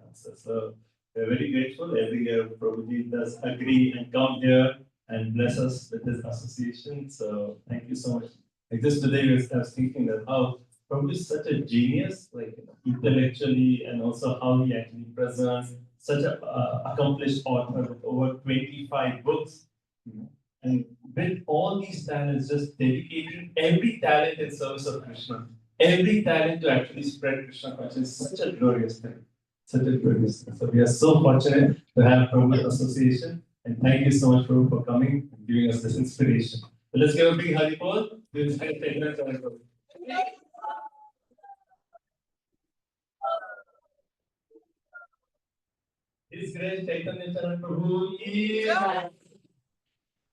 answer. So we're very grateful. Every year Prabhuji does agree and come here and bless us with his association. So thank you so much. Like just today, I was thinking that how Prabhu is such a genius, like intellectually, and also how he actually presents such a accomplished author with over 25 books. And with all these talents, just dedicating every talent in service of Krishna, every talent to actually spread Krishna consciousness is such a glorious thing. Such a glorious thing. So we are so fortunate to have Prabhu Association. And thank you so much, Prabhu, for coming and giving us this inspiration. So let's give a big Haripol to inspire Chaitanya Prabhu. His grace Chaitanya Prabhu is